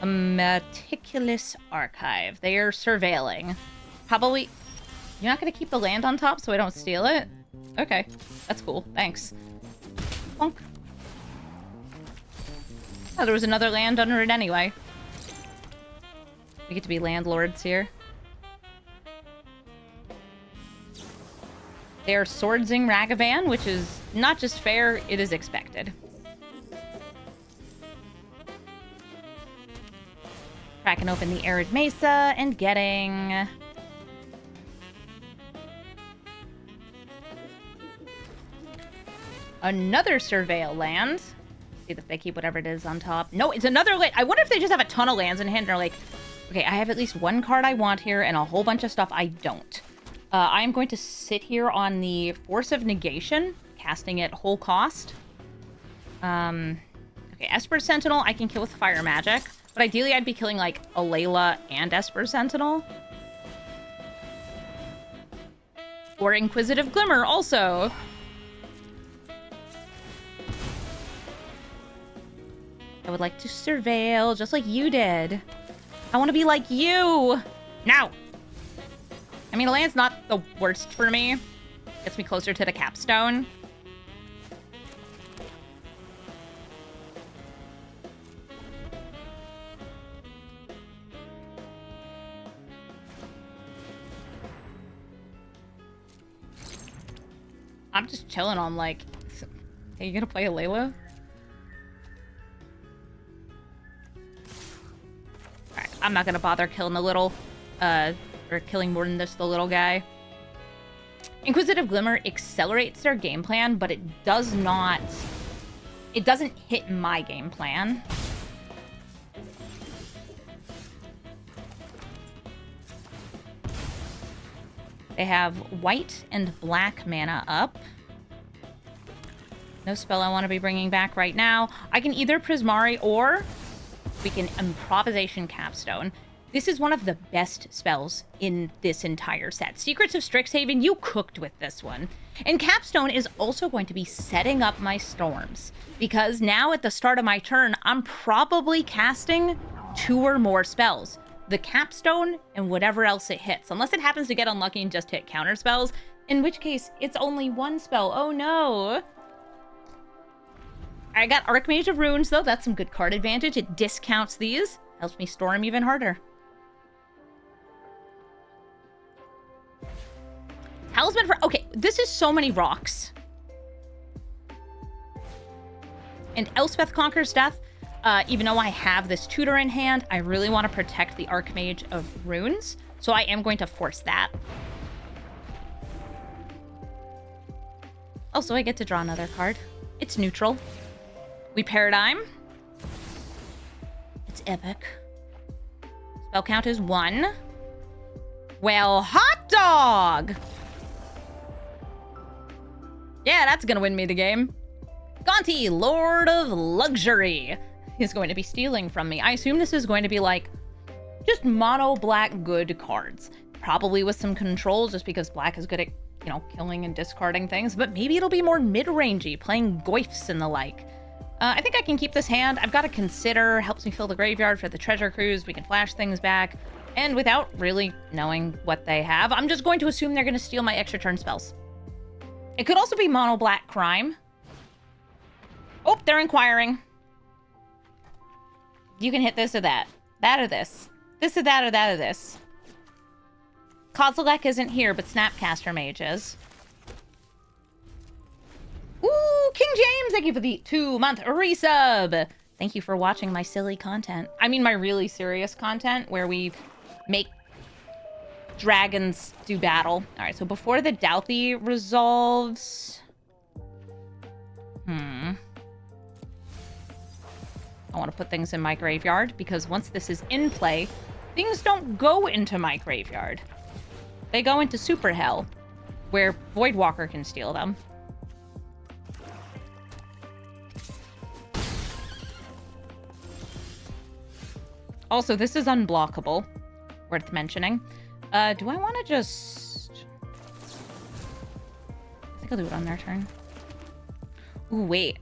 A Meticulous Archive. They are surveilling. Probably... You're not going to keep the land on top so I don't steal it? Okay. That's cool. Thanks. Bonk. Oh, there was another land under it anyway. We get to be landlords here. They are Swordsing Ragavan, which is not just fair, it is expected. Cracking open the Arid Mesa and getting... another Surveil land. See if they keep whatever it is on top. No, it's another land. I wonder if they just have a ton of lands in hand and are like, okay, I have at least one card I want here and a whole bunch of stuff I don't. I am going to sit here on the Force of Negation, casting it whole cost. Okay, Esper Sentinel I can kill with Fire Magic, but ideally I'd be killing, like, Alela and Esper Sentinel. Or Inquisitive Glimmer, also. I would like to surveil, just like you did. I want to be like you! Now! I mean, a land's not the worst for me. Gets me closer to the capstone. I'm just chilling on, like... Hey, you gonna play Alela? Alright, I'm not gonna bother killing the little, or killing more than just the little guy. Inquisitive Glimmer accelerates their game plan, but it does not... It doesn't hit my game plan. They have white and black mana up. No spell I want to be bringing back right now. I can either Prismari or we can Improvisation Capstone. This is one of the best spells in this entire set. Secrets of Strixhaven, you cooked with this one. And Capstone is also going to be setting up my storms, because now at the start of my turn, I'm probably casting 2 or more spells. The Capstone and whatever else it hits, unless it happens to get unlucky and just hit counter spells, in which case it's only 1 spell. Oh no! I got Archmage of Runes though, that's some good card advantage. It discounts these, helps me storm even harder. Talisman for... Okay, this is so many rocks. And Elspeth Conquers Death, even though I have this tutor in hand, I really want to protect the Archmage of Runes, so I am going to force that. Also, I get to draw another card. It's neutral. We Paradigm. It's epic. Spell count is 1. Well, hot dog! Yeah, that's gonna win me the game. Gonti, Lord of Luxury, is going to be stealing from me. I assume this is going to be like just mono black good cards. Probably with some control, just because black is good at, you know, killing and discarding things. But maybe it'll be more mid-rangey, playing Goyfs and the like. I think I can keep this hand. I've got to consider, helps me fill the graveyard for the treasure cruise. We can flash things back. And without really knowing what they have, I'm just going to assume they're going to steal my extra turn spells. It could also be mono black crime. Oh, they're inquiring. You can hit this or that. That or this. This or that or that or this. Kozilek isn't here, but Snapcaster Mage is. Ooh, King James, thank you for the 2-month resub. Thank you for watching my silly content. I mean, my really serious content where we make dragons do battle. All right, so before the Douthie resolves... I want to put things in my graveyard because once this is in play, things don't go into my graveyard. They go into Super Hell, where Voidwalker can steal them. Also, this is unblockable. Worth mentioning. Do I want to just... I think I'll do it on their turn. Ooh, wait.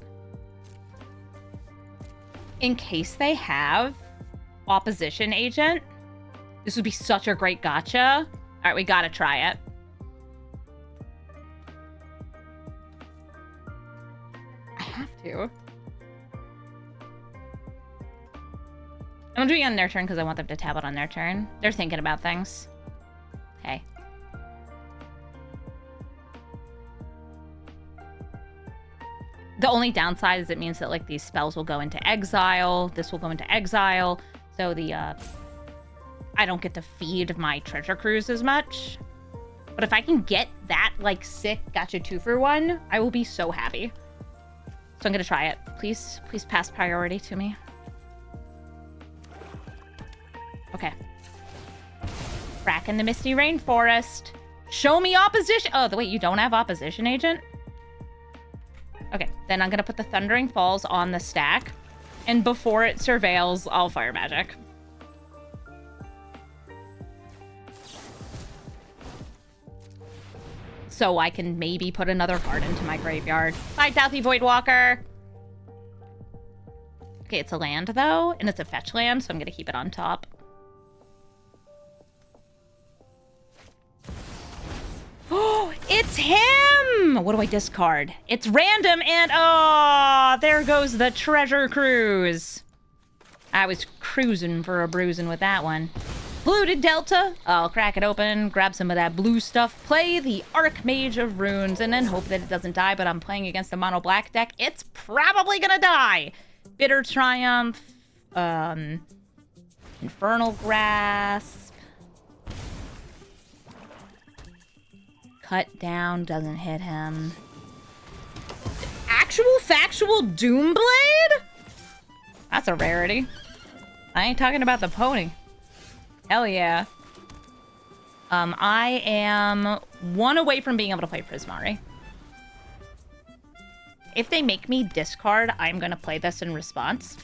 In case they have opposition agent, this would be such a great gotcha. All right, we gotta try it. I have to. I'm doing it on their turn because I want them to tab it on their turn. They're thinking about things. Okay. The only downside is it means that, like, these spells will go into exile. This will go into exile. So the, I don't get to feed my treasure cruise as much. But if I can get that, like, sick gotcha 2-for-1, I will be so happy. So I'm gonna try it. Please pass priority to me. Okay. Crack in the Misty Rainforest. Show me opposition. Oh, wait, you don't have opposition agent? Okay, then I'm gonna put the Thundering Falls on the stack. And before it surveils, I'll Fire Magic. So I can maybe put another card into my graveyard. Bye, Douthie Voidwalker. Okay, it's a land, though, and it's a fetch land, so I'm gonna keep it on top. Oh, it's him! What do I discard? It's random, and oh, there goes the treasure cruise. I was cruising for a bruising with that one. Polluted Delta. I'll crack it open, grab some of that blue stuff, play the Archmage of Runes, and then hope that it doesn't die, but I'm playing against a mono black deck. It's probably gonna die. Bitter Triumph. Infernal Grasp. Cut down, doesn't hit him. Actual factual Doomblade? That's a rarity. I ain't talking about the pony. Hell yeah. I am 1 away from being able to play Prismari. If they make me discard, I'm gonna play this in response.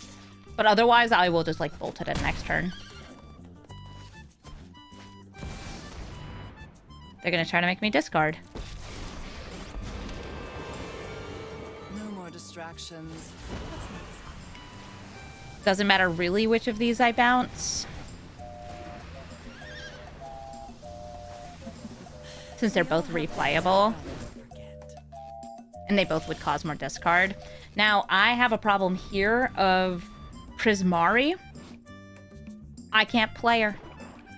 But otherwise, I will just, like, bolt it at next turn. They're gonna try to make me discard. No more distractions. Doesn't matter really which of these I bounce. Since they're both replayable. And they both would cause more discard. Now, I have a problem here of Prismari. I can't play her.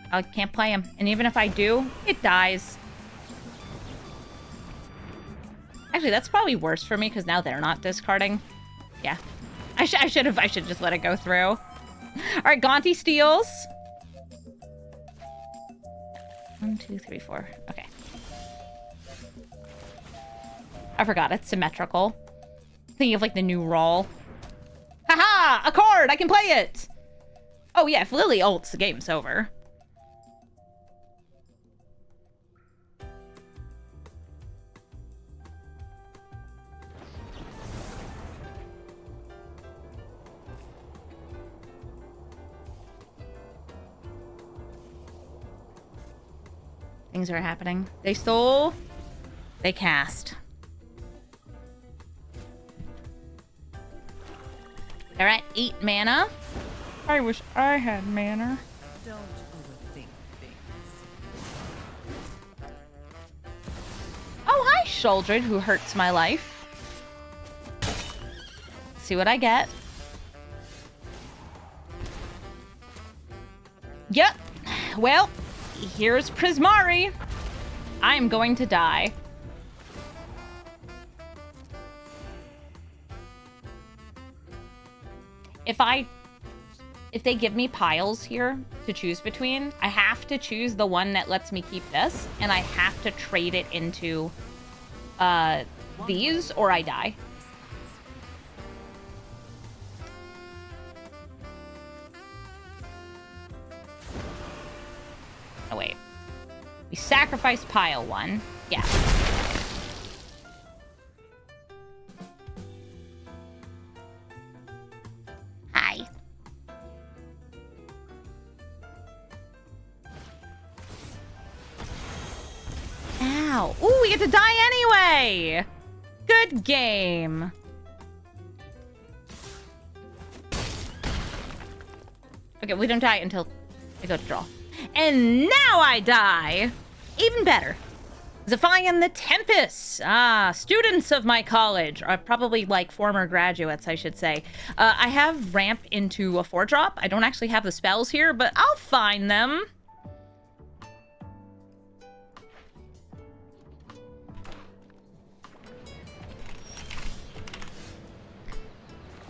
I can't play him. And even if I do, it dies. Actually, that's probably worse for me because now they're not discarding. Yeah. I should just let it go through. All right, Gonti steals. 1, 2, 3, 4. Okay. I forgot, it's symmetrical. Thinking of, like, the new roll. Haha! A card! I can play it! Oh, yeah, if Lily ults, the game's over. Things are happening. They stole. They cast. They're at 8 mana. I wish I had mana. Don't overthink things. Oh, hi, Sholdred, who hurts my life. See what I get. Yep. Well, Here's Prismari. I'm going to die. If they give me piles here to choose between, I have to choose the one that lets me keep this, and I have to trade it into these, or I die. Oh, wait. We sacrifice pile 1. Yeah. Hi. Ow. Ooh, we get to die anyway! Good game. Okay, we don't die until I go to draw. And now I die! Even better. Zaffai and the Tempest. Ah, students of my college. Probably like former graduates, I should say. I have ramp into a 4-drop. I don't actually have the spells here, but I'll find them.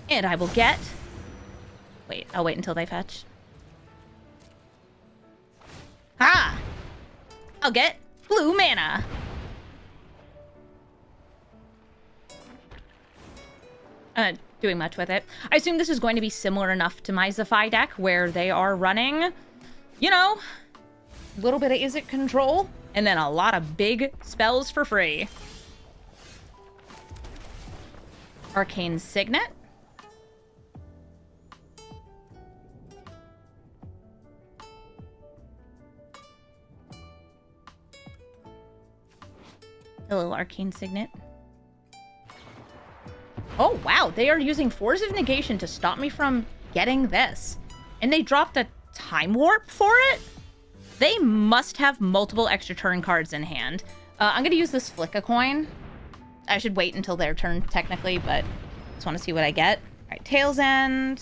And I will get... Wait, I'll wait until they fetch. Ah! I'll get blue mana. Doing much with it. I assume this is going to be similar enough to my Zaffai deck, where they are running, you know, a little bit of Izzet control, and then a lot of big spells for free. Arcane Signet. Hello, Arcane Signet. Oh, wow. They are using Force of Negation to stop me from getting this. And they dropped a Time Warp for it? They must have multiple extra turn cards in hand. I'm going to use this Flick a Coin. I should wait until their turn, technically, but just want to see what I get. All right, Tail's End.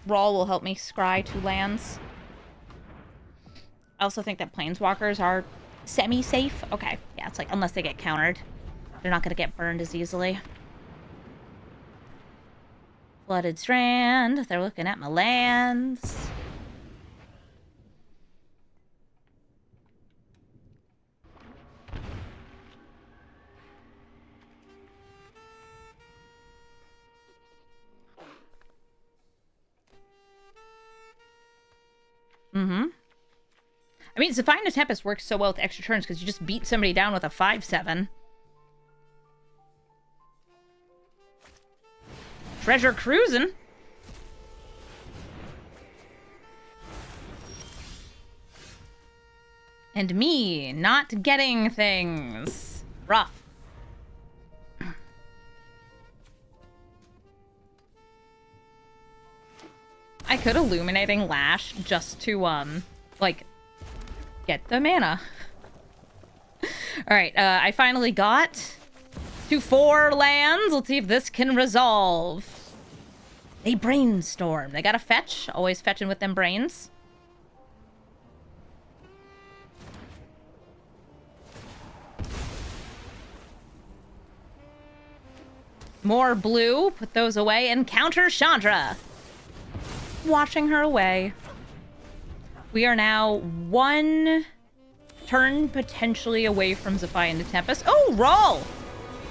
Brawl will help me scry 2 lands. I also think that Planeswalkers are semi-safe. Okay, yeah, it's like, unless they get countered, they're not going to get burned as easily. Flooded Strand. They're looking at my lands. I mean, Zaffai and the Tempest works so well with extra turns because you just beat somebody down with a 5/7. Treasure cruising. And me not getting things. Rough. I could Illuminating Lash just to, like, get the mana. Alright, I finally got to 4 lands. Let's see if this can resolve. They brainstorm. They gotta fetch. Always fetching with them brains. More blue. Put those away and counter Chandra. Washing her away. We are now 1 turn potentially away from Zaffai and the Tempest. Oh, Brawl!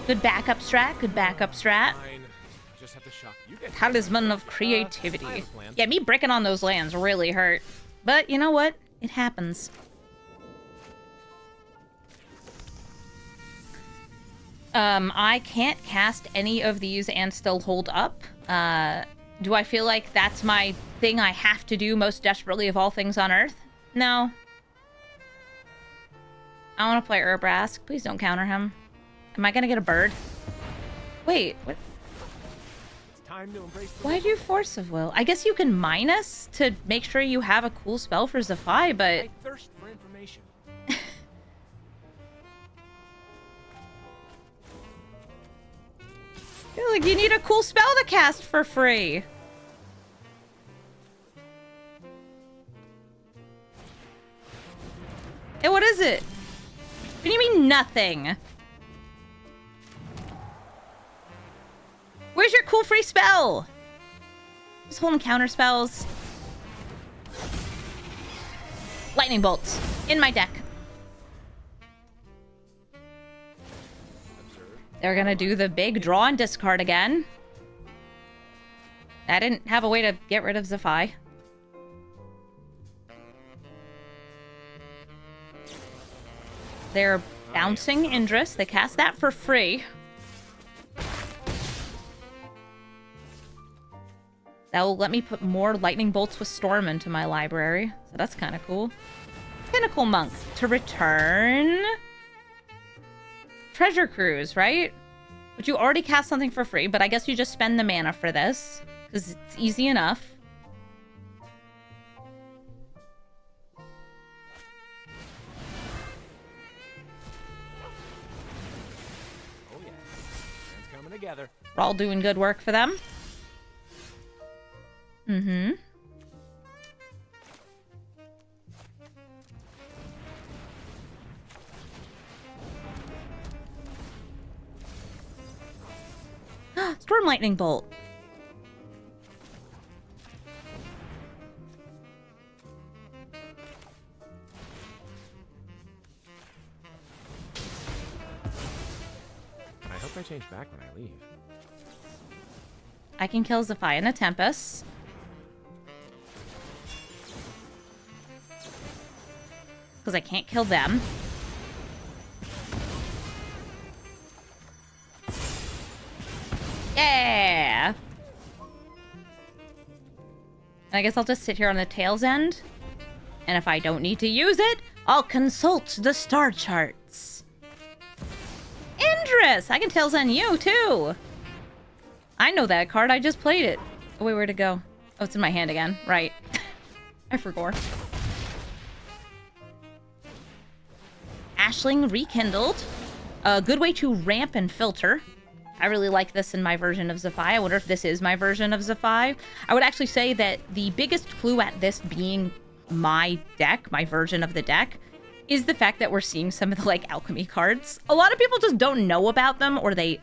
Good backup strat. Good backup strat. Fine. Just have to shock you. Talisman of Creativity. Yeah, me bricking on those lands really hurt. But you know what? It happens. I can't cast any of these and still hold up. Do I feel like that's my thing I have to do most desperately of all things on Earth? No. I want to play Urbrask. Please don't counter him. Am I going to get a bird? Wait, what? It's time to embrace the Why do you Force of Will? I guess you can minus to make sure you have a cool spell for Zaffai, but... I thirst for information. Like, you need a cool spell to cast for free. Hey, what is it? What do you mean nothing? Where's your cool free spell? Just hold and counter spells. Lightning bolts in my deck. They're gonna do the big draw and discard again. I didn't have a way to get rid of Zaffai. They're bouncing Indris. They cast that for free. That will let me put more lightning bolts with Storm into my library. So that's kind of cool. Pinnacle Monk to return. Treasure Cruise, right? But you already cast something for free, but I guess you just spend the mana for this. Because it's easy enough. Oh yeah. It's coming together. We're all doing good work for them. Mm-hmm. Storm Lightning Bolt. I hope I change back when I leave. I can kill Zaffai and a Tempest. Because I can't kill them. Yeah! And I guess I'll just sit here on the tail's end. And if I don't need to use it, I'll consult the star charts. Indris! I can tail's end you, too! I know that card, I just played it. Oh, wait, where'd it go? Oh, it's in my hand again. Right. I forgot. Ashling Rekindled. A good way to ramp and filter. I really like this in my version of Zaffai. I wonder if this is my version of Zaffai. I would actually say that the biggest clue at this being my deck, my version of the deck, is the fact that we're seeing some of the, like, alchemy cards. A lot of people just don't know about them, or they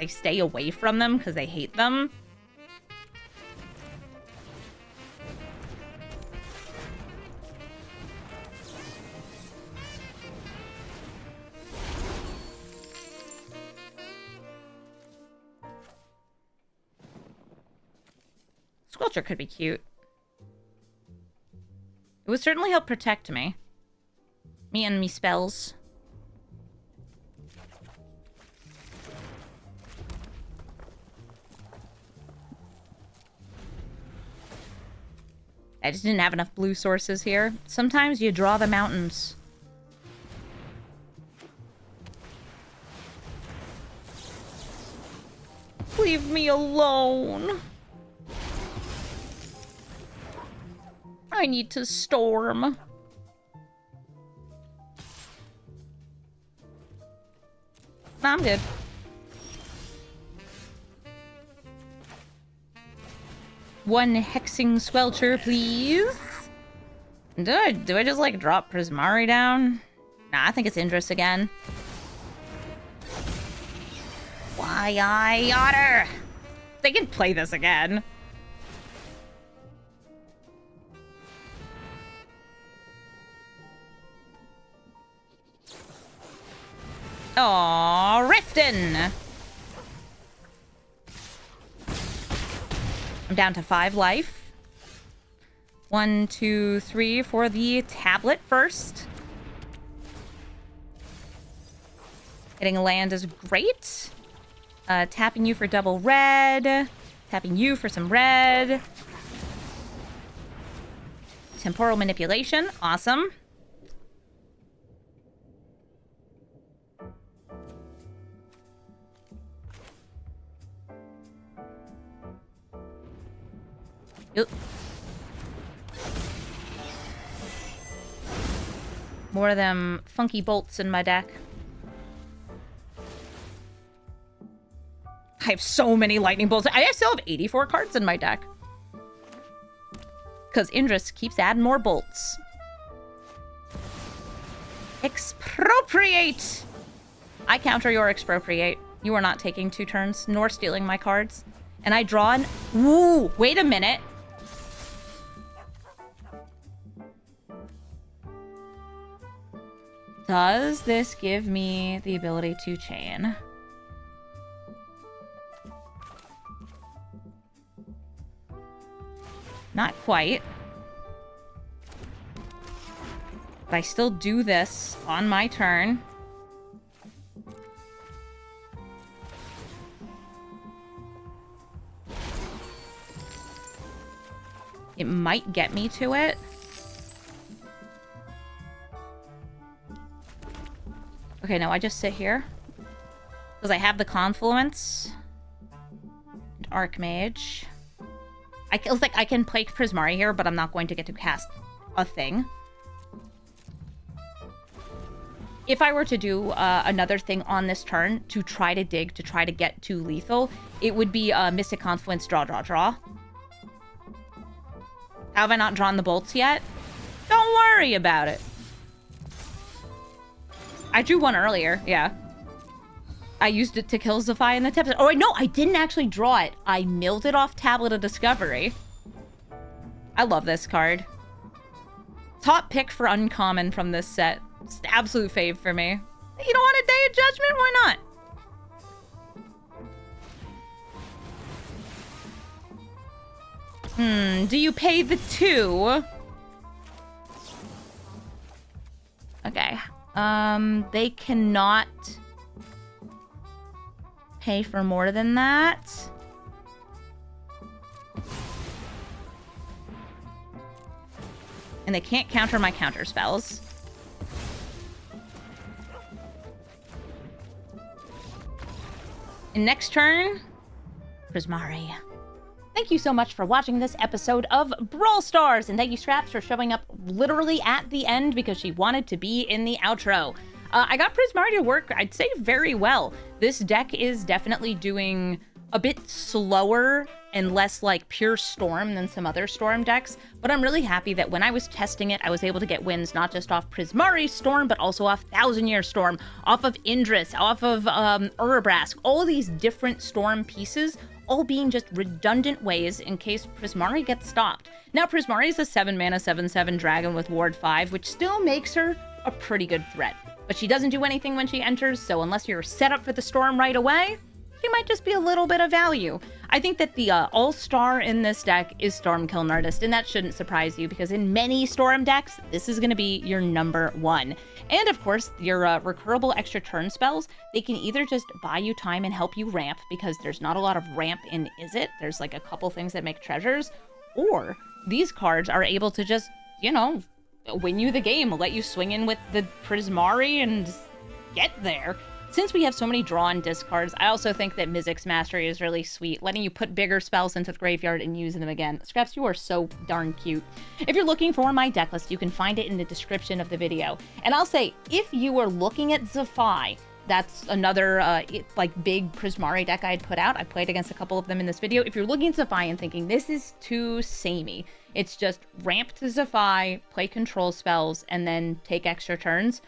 stay away from them because they hate them. Squelcher could be cute. It would certainly help protect me. Me and me spells. I just didn't have enough blue sources here. Sometimes you draw the mountains. Leave me alone. I need to storm. No, I'm good. One hexing Squelcher, please. Do I just, like, drop Prismari down? Nah, I think it's Indris again. Why, Otter? They can play this again. Aww, Riften! I'm down to 5 life. 1, 2, 3 for the tablet first. Getting a land is great. Tapping you for double red. Tapping you for some red. Temporal manipulation, awesome. Yep. More of them funky bolts in my deck. I have so many lightning bolts. I still have 84 cards in my deck. Because Indris keeps adding more bolts. Expropriate! I counter your expropriate. You are not taking 2 turns, nor stealing my cards. And I draw an... Ooh, wait a minute. Does this give me the ability to chain? Not quite. But I still do this on my turn. It might get me to it. Okay, no, I just sit here. Because I have the Confluence. And Archmage. I feels like I can play Prismari here, but I'm not going to get to cast a thing. If I were to do another thing on this turn to try to dig, to try to get to lethal, it would be Mystic Confluence, draw, draw, draw. Have I not drawn the bolts yet? Don't worry about it. I drew one earlier, yeah. I used it to kill Zaffai in the Tempest. Oh, no, I didn't actually draw it. I milled it off Tablet of Discovery. I love this card. Top pick for uncommon from this set. It's an absolute fave for me. You don't want a Day of Judgment? Why not? Do you pay the 2? Okay. They cannot pay for more than that. And they can't counter my counter spells. And next turn, Prismari. Thank you so much for watching this episode of Brawl Stars, and thank you, Scraps, for showing up literally at the end because she wanted to be in the outro. I got Prismari to work, I'd say, very well. This deck is definitely doing a bit slower and less like pure Storm than some other Storm decks, but I'm really happy that when I was testing it, I was able to get wins not just off Prismari Storm, but also off Thousand Year Storm, off of Indris, off of Urabrask, all these different Storm pieces, all being just redundant ways in case Prismari gets stopped. Now, Prismari is a 7-mana 7/7 dragon with Ward 5, which still makes her a pretty good threat. But she doesn't do anything when she enters, so unless you're set up for the Storm right away, she might just be a little bit of value. I think that the all-star in this deck is Stormkiln Artist, and that shouldn't surprise you because in many Storm decks, this is going to be your #1. And of course, your recurable extra turn spells, they can either just buy you time and help you ramp because there's not a lot of ramp in Izzet. There's like a couple things that make treasures, or these cards are able to just, you know, win you the game, let you swing in with the Prismari and get there. Since we have so many draw and discards, I also think that Mizzix's Mastery is really sweet, letting you put bigger spells into the graveyard and use them again. Scraps, you are so darn cute. If you're looking for my deck list, you can find it in the description of the video. And I'll say, if you are looking at Zaffai, that's another like big Prismari deck I'd put out. I played against a couple of them in this video. If you're looking at Zaffai and thinking, this is too samey, it's just ramp to Zaffai, play control spells, and then take extra turns,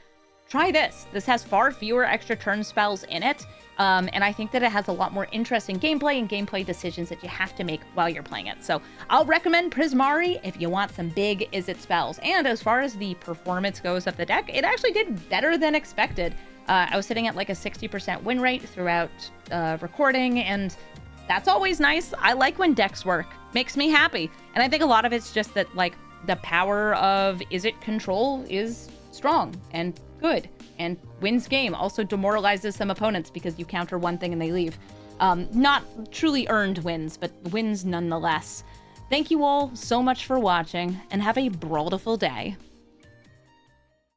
try this. This has far fewer extra turn spells in it, and I think that it has a lot more interesting gameplay and gameplay decisions that you have to make while you're playing it. So I'll recommend Prismari if you want some big Izzet spells. And as far as the performance goes of the deck, it actually did better than expected. I was sitting at like a 60% win rate throughout recording, and that's always nice. I like when decks work. Makes me happy. And I think a lot of it's just that, like, the power of Izzet control is strong and good and wins game. Also demoralizes some opponents because you counter one thing and they leave. Not truly earned wins, but wins nonetheless. Thank you all so much for watching, and have a brawlful day.